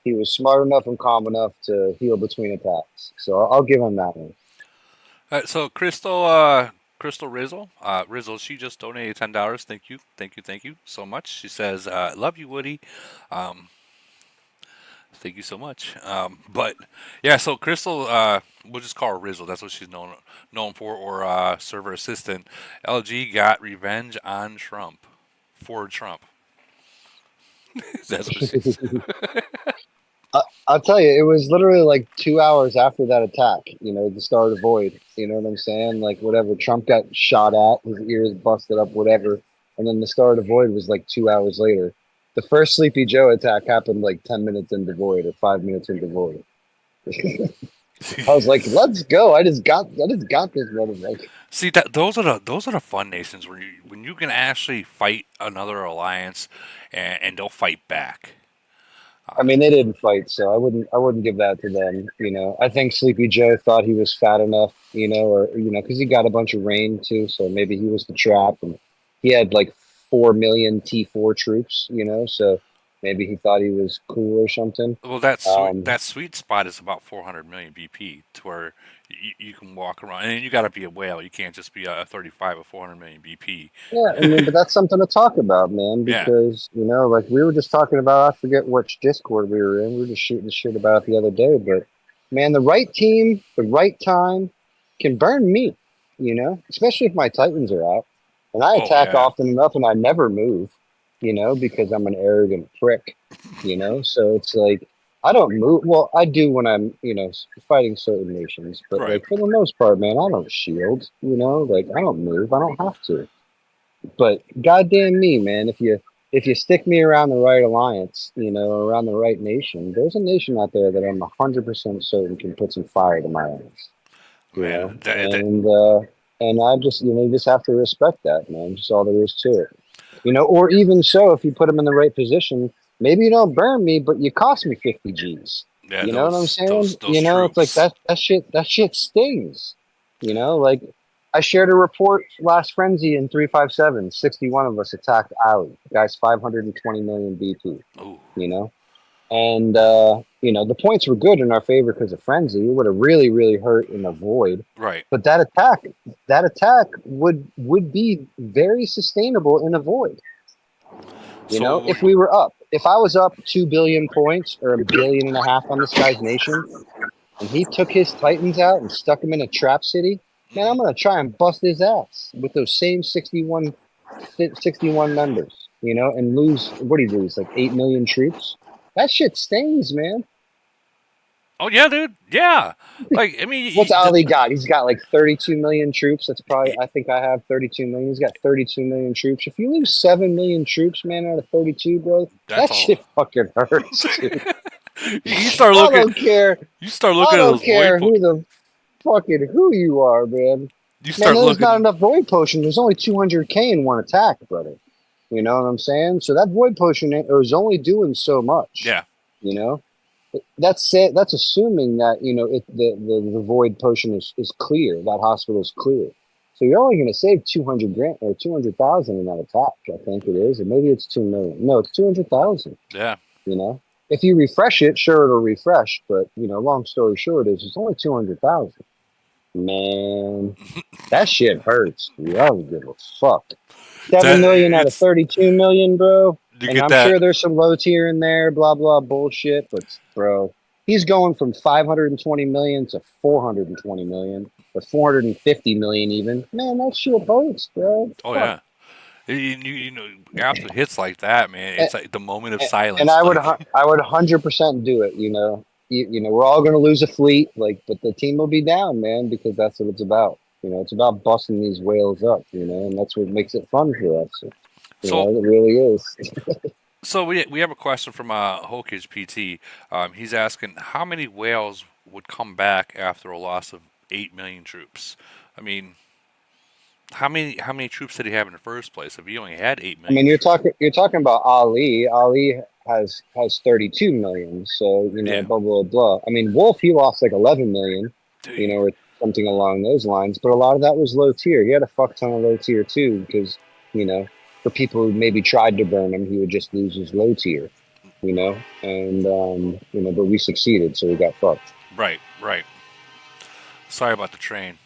he was smart enough and calm enough to heal between attacks. So I'll give him that one. All right, so Crystal Rizzle, Rizzle, she just donated $10. Thank you so much. She says, "Love you, Woody." Thank you so much. But yeah, so Crystal, we'll just call her Rizzle. That's what she's known for, or server assistant. LG got revenge on Trump for Trump. That's what she said. I'll tell you, it was literally like 2 hours after that attack, you know, the start of Void. You know what I'm saying? Like, whatever. Trump got shot at, his ears busted up, whatever. And then the start of Void was like 2 hours later. The first Sleepy Joe attack happened like 10 minutes into Void or 5 minutes into Void. I was like, let's go. I just got this motherfucker. See that those are the fun nations where when you can actually fight another alliance and they'll fight back. I mean, they didn't fight, so I wouldn't give that to them. You know, I think Sleepy Joe thought he was fat enough, you know, or you know, because he got a bunch of rain too, so maybe he was the trap, and he had like 4 million T4 troops, you know, so maybe he thought he was cool or something. Well, that sweet spot is about 400 million BP, to where you can walk around, and you got to be a whale. You can't just be a 35 or 400 million BP. Yeah, I mean, but that's something to talk about, man, Yeah. because you know, like we were just talking about, I forget which Discord we were in. We were just shooting the shit about it the other day, but man, the right team, the right time can burn me, you know, especially if my Titans are out. And I attack often enough and I never move, you know, because I'm an arrogant prick, you know? So it's like, I don't move. Well, I do when I'm, you know, fighting certain nations, but Right. like for the most part, man, I don't shield, you know, like I don't move. I don't have to. But goddamn me, man, if you stick me around the right alliance, you know, around the right nation, there's a nation out there that I'm 100% certain can put some fire to my ass. You know, and I just, you know, you just have to respect that, man. Just all there is to it. You know, or even so, if you put them in the right position, maybe you don't burn me, but you cost me 50 G's. Yeah, You know what I'm saying? those You know, troops. it's like that shit stings. You know, like I shared a report last frenzy in 357. 61 of us attacked Ali. The guy's 520 million BP. Ooh. You know, and you know the points were good in our favor because of frenzy. It would have really, really hurt in a void. Right. But that attack would be very sustainable in a void. You know, if we were up, if I was up 2 billion points or 1.5 billion on this guy's nation, and he took his Titans out and stuck him in a trap city, man, I'm gonna try and bust his ass with those same 61 members, you know, and lose, what do you lose, like 8 million troops? That shit stings, man. Oh yeah, dude. Yeah. Like, I mean, What's Ali got? He's got like 32 million troops. That's probably, I think I have 32 million. He's got 32 million troops. If you lose 7 million troops, man, out of 32, bro, that shit fucking hurts, dude. You start looking. I don't care. You start looking I at don't those care void who the fucking who you are, man. You start man, there's looking. not enough void potion. There's only 200k in one attack, brother. You know what I'm saying? So that void potion is only doing so much. Yeah. You know, that's it. That's assuming that you know the void potion is clear. That hospital is clear. So you're only going to save 200 grand or 200,000 in that attack. I think it is, or maybe it's 2 million. No, it's 200,000. Yeah. You know, if you refresh it, sure it'll refresh. But you know, long story short is it's only 200,000. Man, that shit hurts. Dude. I don't give a fuck. 7 million out of 32 million, bro. And I'm sure there's some low tier in there, blah blah bullshit. But bro, he's going from 520 million to 420 million, or 450 million even. Man, that shit hurts, bro. Oh fuck. yeah. You know, after hits like that, man, it's like the moment of silence. And I would 100% do it. You know, you know, we're all gonna lose a fleet, like, but the team will be down, man, because that's what it's about. You know, it's about busting these whales up. You know, and that's what makes it fun for us. You know, it really is. So we have a question from Hokage PT. He's asking how many whales would come back after a loss of 8 million troops. I mean, how many troops did he have in the first place? If he only had 8 million. I mean, you're talking about Ali. Ali has 32 million. So Yeah. blah blah blah. I mean, Wolf, he lost like 11 million. Dude. Or something along those lines. But a lot of that was low tier. He had a fuck ton of low tier too, because for people who maybe tried to burn him, he would just lose his low tier. And but we succeeded, so we got fucked. Right. Sorry about the train.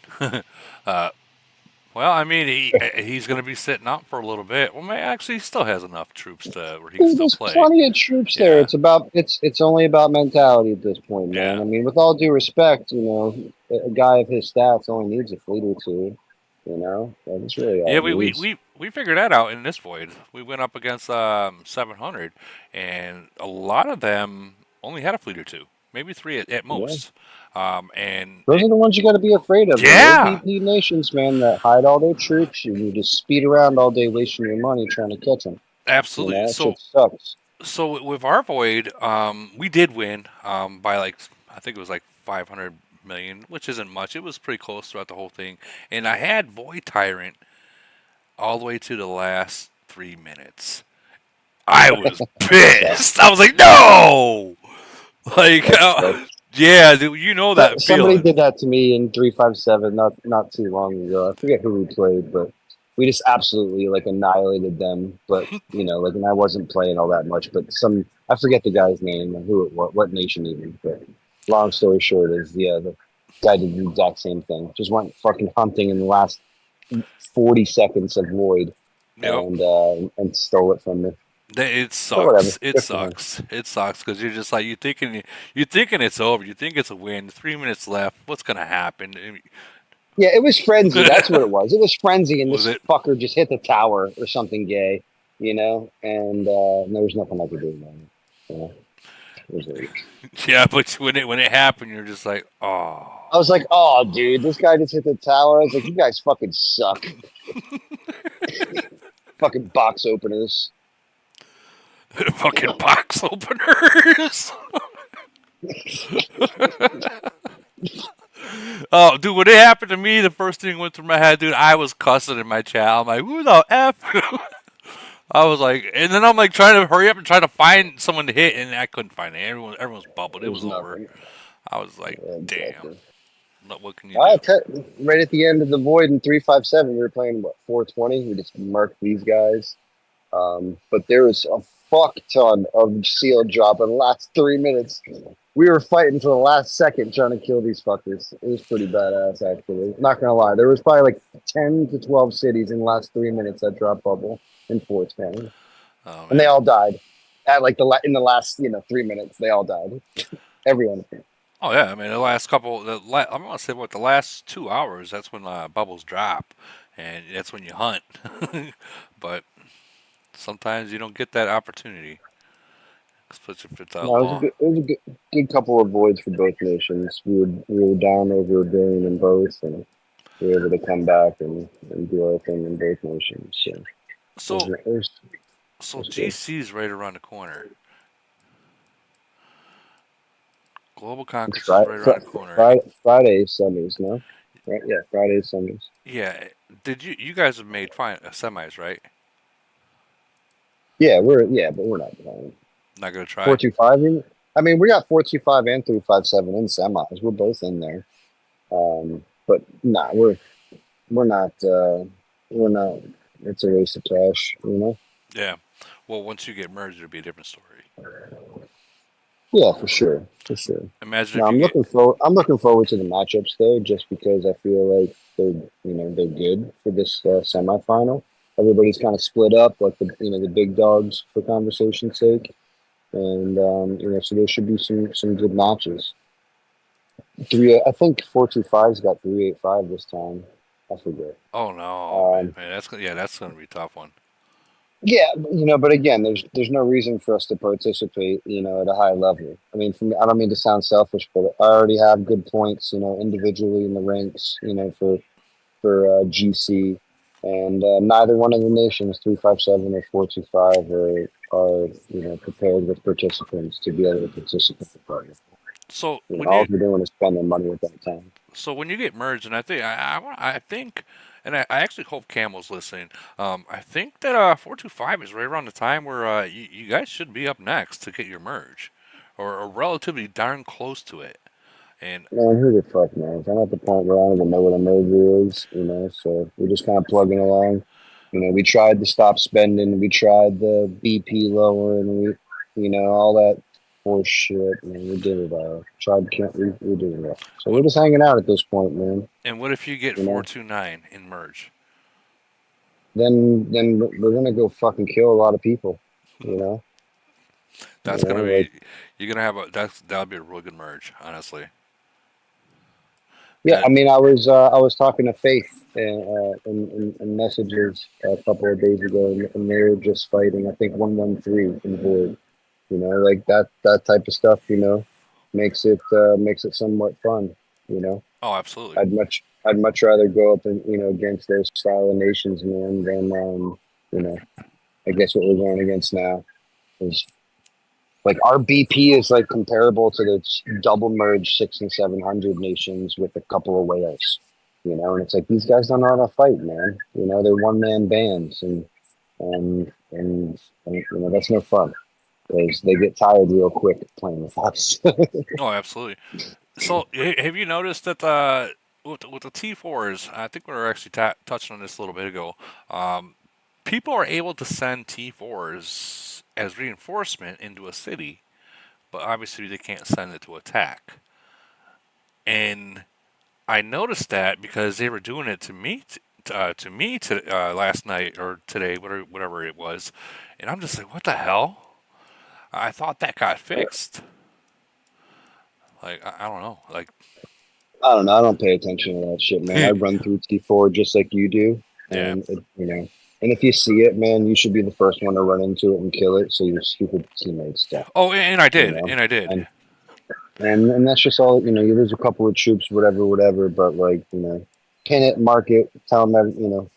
Well, I mean, he's going to be sitting out for a little bit. Well, actually, he still has enough troops where he can still There's play. plenty of troops there. Yeah. It's only about mentality at this point, man. Yeah. I mean, with all due respect, a guy of his stats only needs a fleet or two. That's really all. Yeah, he needs. we figured that out in this void. We went up against 700, and a lot of them only had a fleet or two, maybe three at most. And Those are the ones you got to be afraid of. Yeah. The VP nations, man, that hide all their troops. You just speed around all day, wasting your money trying to catch them. Absolutely. That shit sucks. So with our void, we did win by I think it was like 500 million, which isn't much. It was pretty close throughout the whole thing. And I had Void Tyrant all the way to the last 3 minutes. I was pissed. I was like, no! Yeah, that Somebody feeling. did that to me in 357 not too long ago. I forget who we played, but we just absolutely annihilated them. But and I wasn't playing all that much. But I forget the guy's name and what nation even. But long story short is the guy did the exact same thing. Just went fucking hunting in the last 40 seconds of void, and stole it from me. It sucks. It sucks. It sucks because you're just you're thinking it's over. You think it's a win. 3 minutes left. What's gonna happen? Yeah, it was frenzy. That's what it was. It was frenzy, and Was this it? fucker just hit the tower or something gay, and there was nothing I could do about it. It was Yeah, but when it happened, you're just like, oh. I was like, oh, dude, this guy just hit the tower. I was like, you guys fucking suck. Fucking box openers. Fucking box openers. Oh, dude, when it happened to me, the first thing went through my head, dude, I was cussing in my chat. I'm like, who the F? I was like, and then I'm trying to hurry up and try to find someone to hit, and I couldn't find it. Everyone's bubbled. It was over. I was like, damn. What can you do? Right at the end of the void in 357, we were playing, 420? We just marked these guys. But there was a fuck ton of seal drop in the last 3 minutes. We were fighting for the last second trying to kill these fuckers. It was pretty badass, actually. Not gonna lie, there was probably 10 to 12 cities in the last 3 minutes that dropped bubble in 420, and they all died. At in the last 3 minutes, they all died. Everyone. Oh yeah, I mean the last couple. I'm gonna say the last 2 hours. That's when bubbles drop, and that's when you hunt. But sometimes you don't get that opportunity. Especially if it's It was a good couple of voids for both nations. We were down over 1 billion in both, and we were able to come back and do our thing in both nations. So it was GC's right around the corner. Global Conquest is right around the corner. Friday semis, no? Right? Yeah, Friday semis. Yeah. Did you guys have made semis, right? Yeah, but we're not playing. Not gonna try. 425. I mean, we got 425 and 357 in semis. We're both in there. But nah, we're not. We're not. It's a waste of cash, Yeah. Well, once you get merged, it'll be a different story. Yeah, for sure. Imagine. No, I'm looking forward to the matchups though, just because I feel like they're good for this semifinal. Everybody's kind of split up, the big dogs for conversation's sake, and so there should be some good matches. I think 425's got 385 this time. I forget. Oh no, man, that's gonna be a tough one. Yeah, but again, there's no reason for us to participate, at a high level. I mean, for me, I don't mean to sound selfish, but I already have good points, individually in the ranks, for GC, and neither one of the nations, 357 or 425, are prepared with participants to be able to participate. So all we're doing is spending money at that time. So when you get merged, and I think, and I actually hope Camel's listening. I think that 425 is right around the time where you guys should be up next to get your merge, or relatively darn close to it. And Man, who the fuck knows? I'm at the point where I don't even know what a merger is, so we're just kind of plugging along. We tried to stop spending, we tried the BP lowering, all that horse shit, man. We did it all. We did it all. So we're what just hanging out at this point, man. and what if you get You know, 429 in merge? then we're gonna go fucking kill a lot of people, you know. That's gonna Like be you're gonna have that'll be a really good merge, honestly. yeah, That I mean, I was talking to Faith in messages a couple of days ago, and they were just fighting. I think 113 in Void. Like that type of stuff. Makes it somewhat fun. You know, oh, absolutely. I'd much rather go up and against those style of nations, man, than I guess what we're going against now is like our BP is like comparable to the double merge 600 and 700 nations with a couple of whales, and it's like these guys don't know how to fight, man. They're one man bands, and that's no fun because they get tired real quick playing with us. Oh, absolutely. So have you noticed that with the T4s? I think we were actually touched on this a little bit ago. Um, People are able to send T4s as reinforcement into a city, but obviously they can't send it to attack. And I noticed that because they were doing it to me last night or today, whatever it was, and I'm just like, what the hell? I thought that got fixed. Like I don't know. Like I don't know. I don't pay attention to that shit, man. I run through T4 just like you do, yeah. and and if you see it, man, you should be the first one to run into it and kill it, so your stupid teammates don't. Oh, and I You did, know, and I did. and and that's just all. You lose a couple of troops, whatever. But like, pin it, mark it, tell them that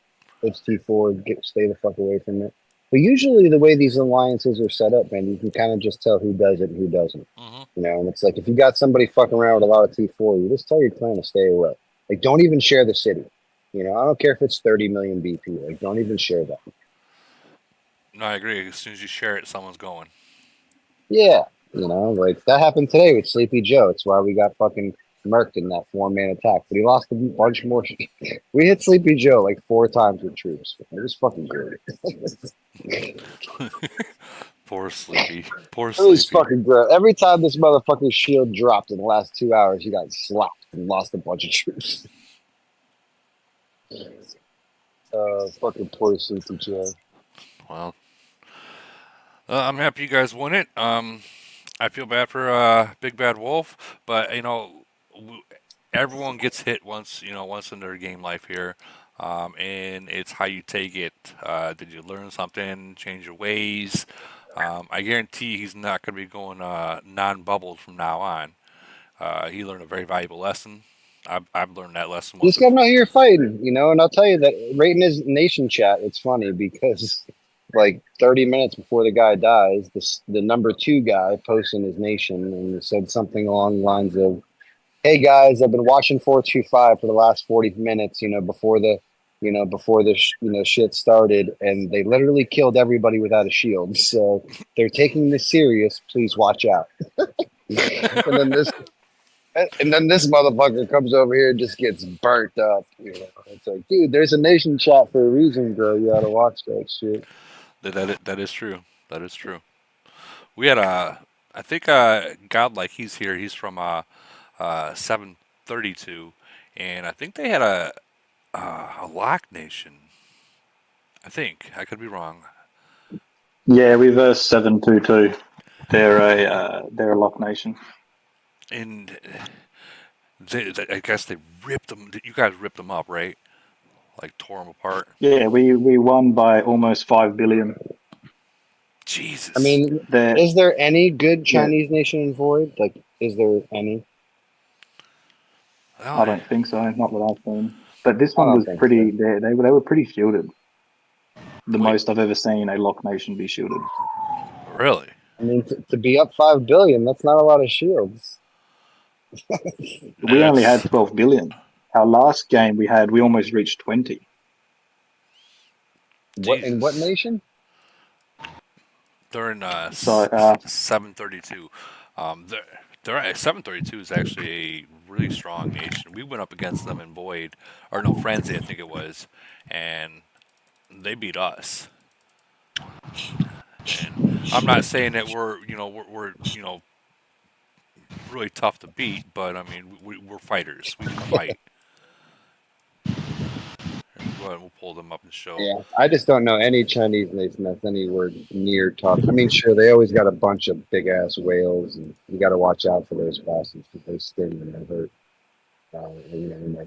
it's T4. Stay the fuck away from it. But usually, the way these alliances are set up, man, you can kind of just tell who does it and who doesn't. Hmm. And it's like if you got somebody fucking around with a lot of T4, you just tell your clan to stay away. Like, don't even share the city. I don't care if it's 30 million BP. Like, don't even share that. No, I agree. As soon as you share it, someone's going. Yeah, like that happened today with Sleepy Joe. It's why we got fucking murked in that 4-man attack. But he lost a bunch more. We hit Sleepy Joe like 4 times with troops. It was fucking great. Poor Sleepy. Poor It was Sleepy. fucking great. Every time this motherfucking shield dropped in the last 2 hours, he got slapped and lost a bunch of troops. Fucking poor Sleepy Joe. Well, I'm happy you guys won it. I feel bad for Big Bad Wolf, but everyone gets hit once in their game life here, and it's how you take it. Did you learn something? Change your ways? I guarantee he's not going to be going non-bubbled from now on. He learned a very valuable lesson. I've learned that lesson He's once. got out here fighting, and I'll tell you that right in his nation chat, it's funny because like 30 minutes before the guy dies, the number 2 guy posts in his nation and said something along the lines of, "Hey guys, I've been watching 425 for the last 40 minutes, before the shit started, and they literally killed everybody without a shield. So they're taking this serious. Please watch out." and then this And then this motherfucker comes over here and just gets burnt up. It's like, dude, there's a nation chat for a reason, bro. You gotta watch that shit. That is true. That is true. We had I think Godlike. He's here. He's from 732, and I think they had a lock nation. I think I could be wrong. Yeah, we versed 722. They're a lock nation. And I guess they ripped them. You guys ripped them up, right? Like tore them apart. Yeah, we won by almost 5 billion. Jesus. I mean, is there any good Chinese nation in Void? Like, is there any? Well, I don't think so. Not that I've seen. But this I one don't was think pretty. so. They were pretty shielded. The Wait. most I've ever seen a lock nation be shielded. Really? I mean, to be up 5 billion, that's not a lot of shields. We only That's- had 12 billion. Our last game we almost reached 20. What in what Jesus. nation? They're in So 732. They're at 732 is actually a really strong nation. We went up against them in Void, or no, Frenzy, I think it was, and they beat us. And I'm not saying that we're really tough to beat, but I mean we're fighters. We can fight. Go ahead, we'll pull them up and show. Yeah, I just don't know any Chinese nation that's anywhere near tough. I mean, sure, they always got a bunch of big ass whales, and you got to watch out for those bastards because they sting and they hurt.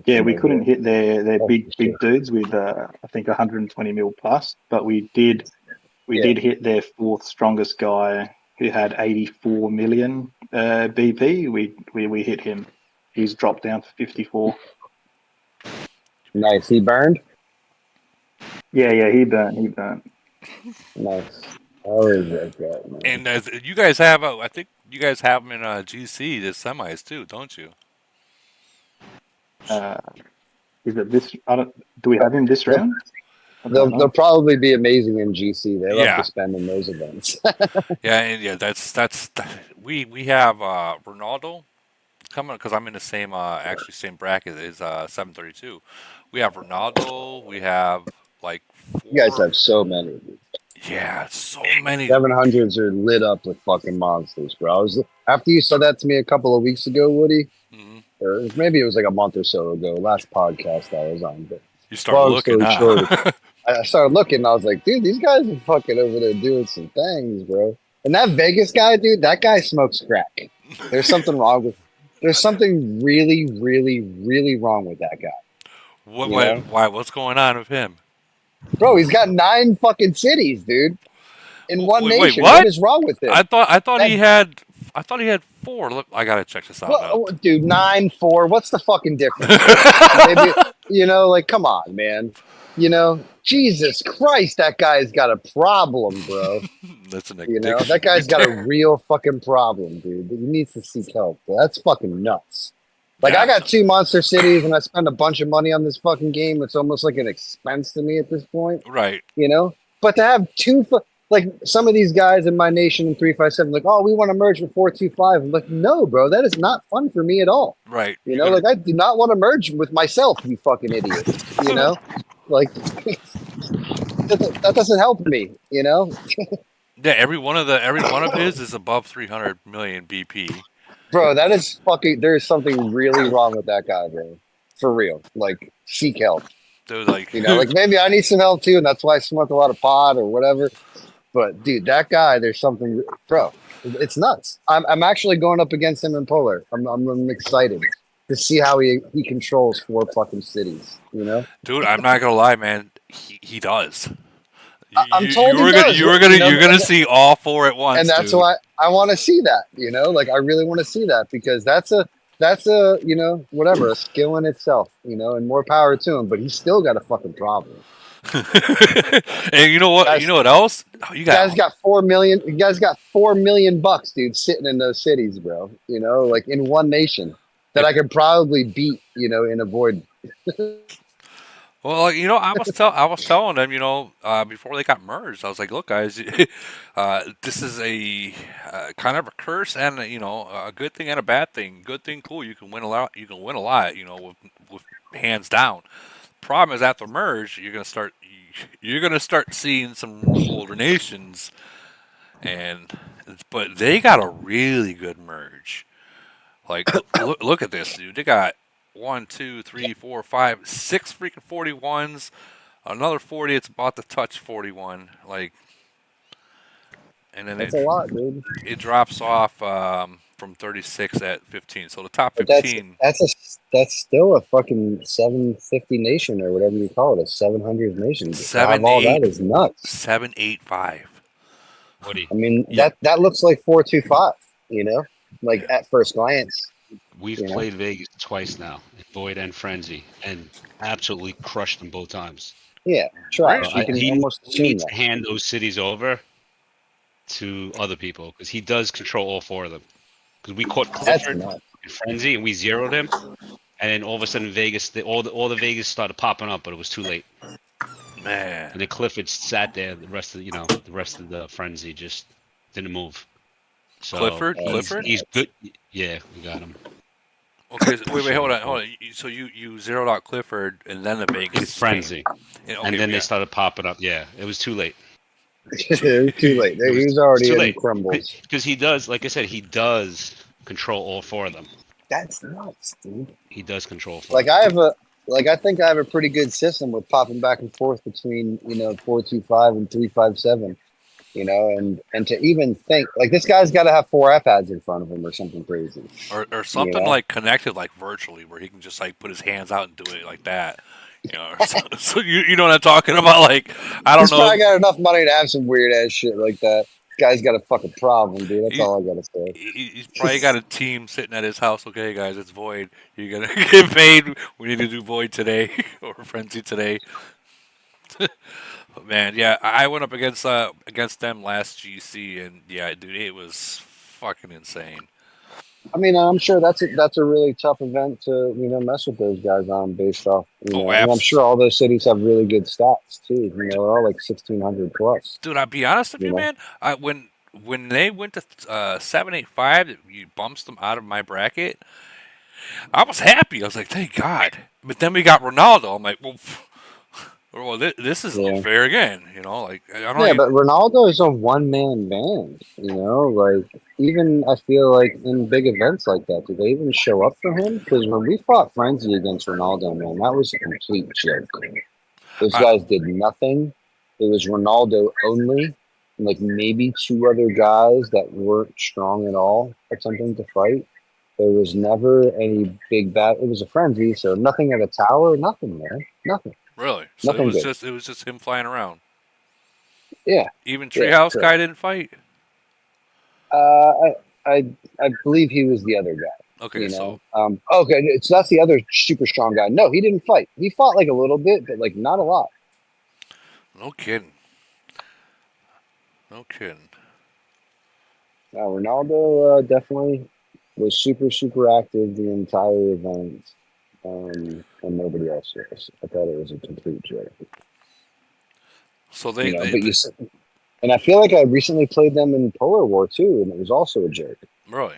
yeah, we couldn't hit their Oh, big shit. dudes with I think 120 mil plus, but we did hit their fourth strongest guy who had 84 million BP. We hit him. He's dropped down to 54. Nice. He burned. Yeah, he burnt. Nice. How is that, man? And as you guys have, I think you guys have them in GC, the semis too, don't you? Is it this? Do we have him this round? They'll probably be amazing in GC. They love Yeah. to spend in those events. Yeah, that's we have Ronaldo coming because I'm in the same same bracket as 732. We have Ronaldo. We have like four. You guys have so many. Yeah, so many. 700s are lit up with fucking monsters, bro. After you said that to me a couple of weeks ago, Woody, or maybe it was like a month or so ago, last podcast I was on. But you started looking, huh? I started looking, and I was like, dude, these guys are fucking over there doing some things, bro. And that Vegas guy, dude, that guy smokes crack. There's something wrong with. There's something really, really, really wrong with that guy. Why? What's going on with him? Bro, he's got 9 fucking cities, dude. In one nation. What? What is wrong with him? I thought he had 4. Look, I gotta check this out. Well, dude, 9, 4. What's the fucking difference? Maybe like, come on, man. Jesus Christ, that guy's got a problem, bro. That's an that guy's got a real fucking problem, dude. He needs to seek help. Bro. That's fucking nuts. Like, I got 2 monster cities, and I spend a bunch of money on this fucking game. It's almost like an expense to me at this point. Right. But to have 2, like some of these guys in my nation in 357, like, oh, we want to merge with 425. I'm like, no, bro, that is not fun for me at all. Right. Like I do not want to merge with myself, you fucking idiot. Like that doesn't help me. Yeah, every one of his is above 300 million BP. Bro, that is fucking. There's something really wrong with that guy, bro. For real. Like, seek help. Dude, like like maybe I need some help too, and that's why I smoke a lot of pot or whatever. But dude, that guy, there's something, bro. It's nuts. I'm actually going up against him in Polar. I'm excited to see how he controls 4 fucking cities. Dude, I'm not gonna lie, man. He does. I'm told you're gonna see all 4 at once, and that's why I want to see that. Like I really want to see that because that's a whatever, a skill in itself. And more power to him. But he's still got a fucking problem. And you know what? You know what else? You guys got 4 million. You guys got $4 million, dude, sitting in those cities, bro. Like in one nation that I could probably beat. In a void. Well, I was telling them, before they got merged, I was like, look, guys, this is a kind of a curse and a good thing and a bad thing. Good thing, cool. You can win a lot. With hands down. Problem is, after merge, you're gonna start seeing some older nations, but they got a really good merge. Like, look at this, dude. They got 1, 2, 3, 4, 5, 6 freaking 41s. Another 40. It's about to touch 41. Like, and then that's a lot, dude. It drops off from 36 at 15. So the top 15. That's still a fucking 750 nation or whatever you call it, a 700 nation. All that is nuts. 785. Woody. I mean, that looks like 425. Like at first glance. We've played Vegas twice now, Void and Frenzy, and absolutely crushed them both times. Yeah, trash. He needs to hand those cities over to other people because he does control all 4 of them. Because we caught Clifford Frenzy, and we zeroed him. And then all of a sudden, Vegas, all the Vegas started popping up, but it was too late. Man. And then Clifford sat there. The rest of the Frenzy just didn't move. So Clifford? he's good. Yeah, we got him. Okay, so wait, hold on. So you zeroed out Clifford, and then the Vegas Frenzy. came. And then they started popping up. Yeah, it was too late. It was too late. He was already in the crumbles. Because he does, like I said, he does control all four of them. That's nuts, dude. He does control four. Like I think I have a pretty good system with popping back and forth between 4-2-5 and 3-5-7. And to even think like this guy's got to have 4 iPads in front of him or something crazy, or something like connected like virtually where he can just like put his hands out and do it like that. So you know what I'm talking about? Like I don't know. He's probably got enough money to have some weird ass shit like that. Guy's got a fucking problem, dude. That's all I gotta say. He's probably got a team sitting at his house. Okay, guys, it's Void. You're gonna get paid. We need to do Void today or Frenzy today. But man, yeah, I went up against them last GC, and yeah, dude, it was fucking insane. I mean, I'm sure that's a really tough event to mess with those guys on based off and I'm sure all those cities have really good stats too. They're all like 1,600 plus. Dude, I'll be honest with you, man. When they went to 785, you bumps them out of my bracket. I was happy. I was like, thank God. But then we got Ronaldo. I'm like, well, this is fair again. Like I don't. Yeah, but Ronaldo is a one-man band. Like even I feel like in big events like that, do they even show up for him? Because when we fought Frenzy against Ronaldo, man, that was a complete joke. Those guys did nothing. It was Ronaldo only, and like maybe 2 other guys that weren't strong at all attempting to fight. There was never any big battle. It was a Frenzy, so nothing at a tower, nothing, man, nothing. Really? So nothing it was just him flying around. Yeah. Even Treehouse guy didn't fight. I believe he was the other guy. Okay, so okay, so that's the other super strong guy. No, he didn't fight. He fought like a little bit, but like not a lot. No kidding. No kidding. Ronaldo definitely was super active the entire event, and nobody else was. I thought it was a complete joke. So and I feel like I recently played them in Polar War too, and it was also a joke. Really?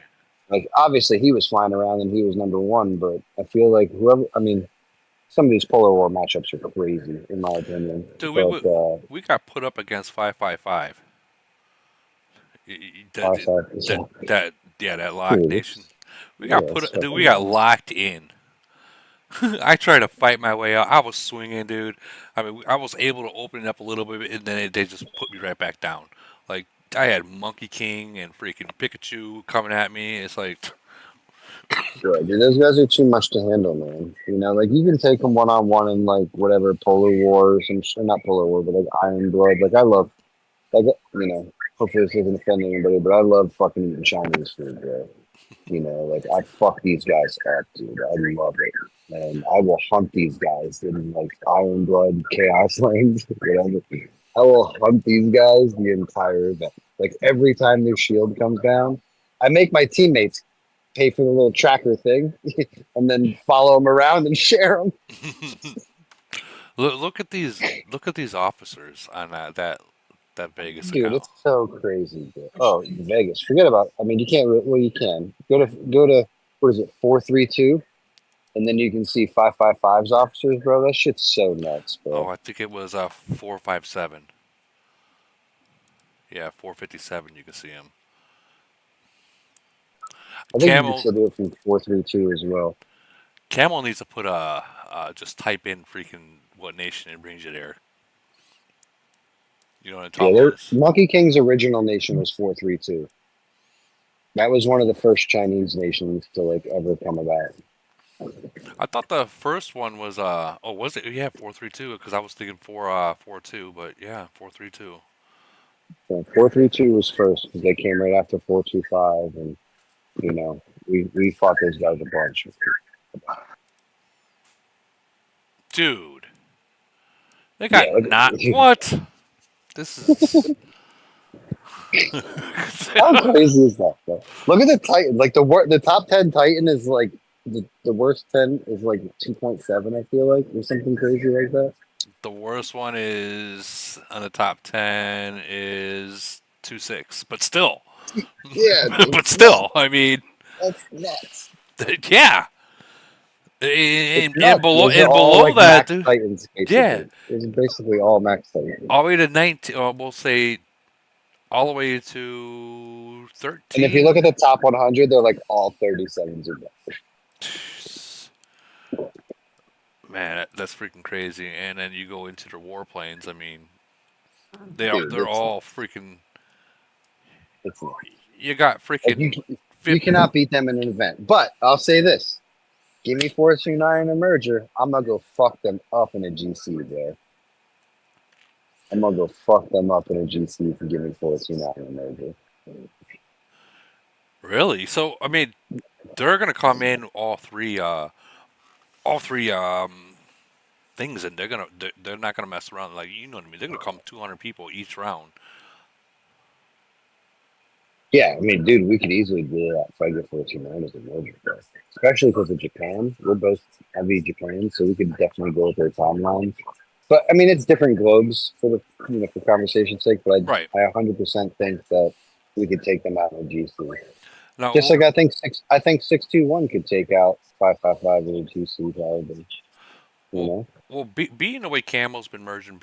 Like obviously he was flying around and he was number 1, but I feel like some of these Polar War matchups are crazy in my opinion. Dude, we got put up against 555. That locked nation. We got locked in. I tried to fight my way out. I was swinging, dude. I mean, I was able to open it up a little bit, and then they just put me right back down. Like, I had Monkey King and freaking Pikachu coming at me. It's like... Dude, those guys are too much to handle, man. Like, you can take them one-on-one in, like, whatever, Polar War or some... Not Polar War, but, like, Iron Blood. Like, I love... Like, hopefully this doesn't offend anybody, but I love fucking eating Chinese food, bro. Like, I fuck these guys up, dude. I love it. And I will hunt these guys in like Iron Blood, Chaos Lanes, whatever. I will hunt these guys the entire event. Like every time their shield comes down, I make my teammates pay for the little tracker thing, and then follow them around and share them. Look at these officers on that Vegas Dude, account. it's so crazy. Dude. Oh, Vegas. Forget about it. I mean, you can't. Well, you can go to what is it? 432. And then you can see 555's officers, bro. That shit's so nuts, bro. Oh, I think it was 457. Yeah, 457. You can see him. I think you can still do it from 432 as well. Camel needs to put just type in freaking what nation it brings you there. You know what I'm talking about? Monkey King's original nation was 432. That was one of the first Chinese nations to like ever come about. I thought the first one was was it? Yeah, 432 because I was thinking 442, but yeah, 432. So 432 was first because they came right after 425, and we fought those guys a bunch. Dude, they got what? This is How crazy is that, though? Look at the Titan. Like the top 10 Titan is like the worst 10 is like 2.7. I feel like or something crazy like that. The worst one is on the top 10 is 2.6, but still, Yeah, dude, but still, I mean, that's nuts. yeah, It's and nuts. below Those are all like that, max dude, Titans, yeah, basically. Those are basically all max Titans. all the way to 19. We'll say all the way to And if you look 13. at the top 100, they're like all 37s or better. Man, that's freaking crazy. And then you go into the warplanes. I mean, Dude, they're all freaking. it's nuts. You got Like freaking. you cannot beat them in an event. But I'll say this. Give me 429 in a merger. I'm going to go fuck them up in a GC, bro. I'm going to go fuck them up in a GC for giving 429 in a merger. Really? So I mean, they're gonna come in all three things, and they're not gonna mess around. Like, you know what I mean? They're gonna come 200 people each round. Yeah, I mean, dude, we could easily do that if I get 429 as a merger, bro. Especially because of Japan. We're both heavy Japan, so we could definitely go with their timelines. But I mean, it's different globes for the for conversation's sake. But Right. I 100% think that we could take them out in a GC. Now, Just like I think 621 could take out 555 in a GC probably. You know? well, being the way Camel's been merging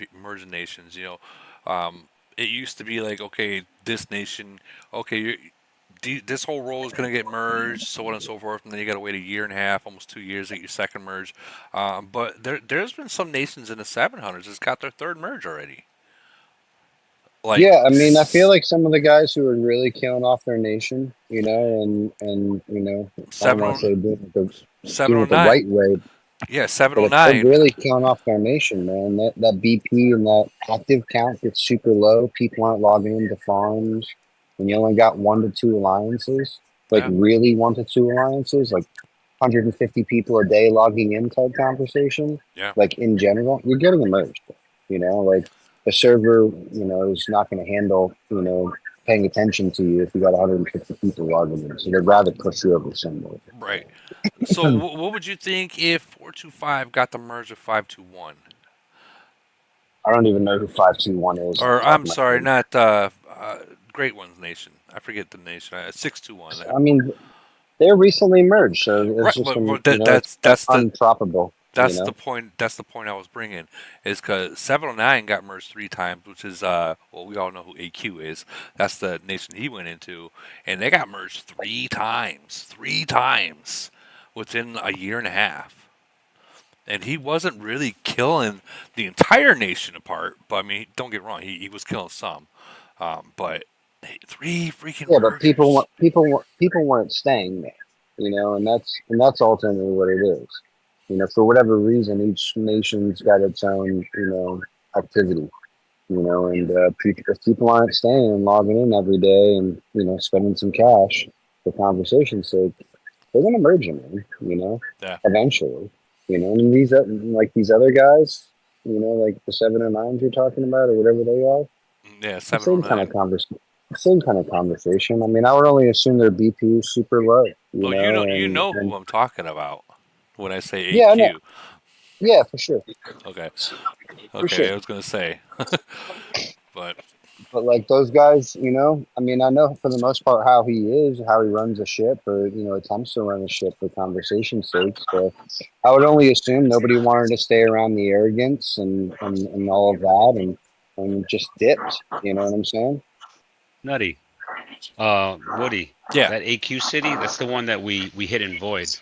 nations, it used to be like, okay, this nation, okay, this whole role is going to get merged, so on and so forth, and then you got to wait a year and a half, almost 2 years to get your second merge. But there's been some nations in the 700s that's got their third merge already. Like, Yeah, I mean, I feel like some of the guys who are really killing off their nation, and I don't want to say doing it the 709. right way, Yeah, but if 709. they're really killing off their nation, man, that BP and that active count gets super low. People aren't logging into farms, and you only got 1 to 2 alliances, like Yeah. really 1 to 2 alliances, like 150 people a day logging in type conversation. Yeah. Like in general, you're getting emerged. Like the server, is not going to handle, paying attention to you if you got 150 people logging in. So they'd rather push you over somewhere. Right. So what would you think if 425 got the merge of 521? I don't even know who 521 is. Or I'm sorry, not Great Ones Nation. I forget the nation. 621. I mean, they're recently merged, so it's Right, just but that's unproppable. That's the point. That's the point I was bringing. Is because 709 got merged 3 times, which is we all know who AQ is. That's the nation he went into, and they got merged 3 times. 3 times within a year and a half. And he wasn't really killing the entire nation apart. But I mean, don't get me wrong, he was killing some. But 3 freaking but people weren't staying there, and that's ultimately what it is. For whatever reason, each nation's got its own, activity, and if people aren't staying and logging in every day and, spending some cash for conversation's sake, they're going to merge them, eventually, and these other guys, like the 709s you're talking about or whatever they are. Yeah, same kind of conversation. I mean, I would only assume their BP is super low. You know who I'm talking about when I say AQ. Yeah, I know. Yeah, for sure. Okay. Sure. I was gonna say, but like those guys, I mean, I know for the most part how he runs a ship, or attempts to run a ship for conversation's sake. So I would only assume nobody wanted to stay around the arrogance and all of that, and just dipped. You know what I'm saying? Nutty. Woody. Yeah. That AQ city, that's the one that we hit in Void.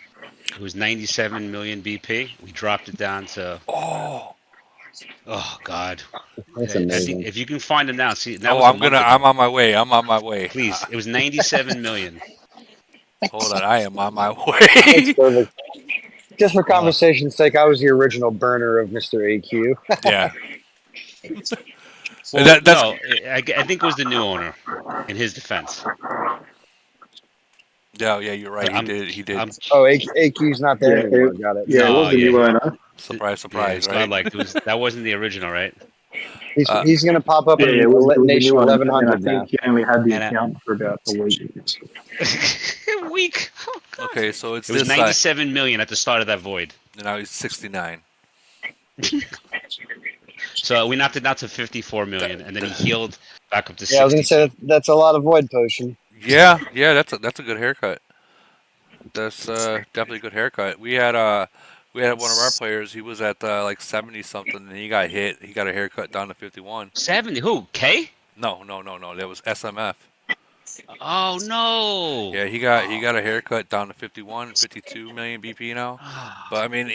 It was 97 million BP. We dropped it down to. Oh God. That's amazing. If you can find them now, see. I'm on my way. Please, it was 97 million. Hold on, I am on my way. That's perfect. Just for conversation's sake, I was the original burner of Mr. AQ. Yeah. Well, no, I think it was the new owner. In his defense. Yeah, you're right. He did. AQ's not there anymore. Got it. Yeah, it was the new owner. Surprise, Yeah, it's right? not like that wasn't the original, right? He's going to pop up Yeah, in it was a Nation new one, and I 1100 now. think he only had the And I- account for about a week. A week. Oh, God. Okay, so it's It was this side. 97 million at the start of that void. And now he's 69. So we knocked it down to 54 million, and then he healed back up to 60. Yeah, I was going to say that's a lot of void potion. Yeah, that's a good haircut. That's definitely a good haircut. We had one of our players. He was at like 70 something, and he got hit. He got a haircut down to 51. 70. Who? K? No. That was SMF. Oh no. Yeah, he got a haircut down to 51, 52 million BP now. But I mean,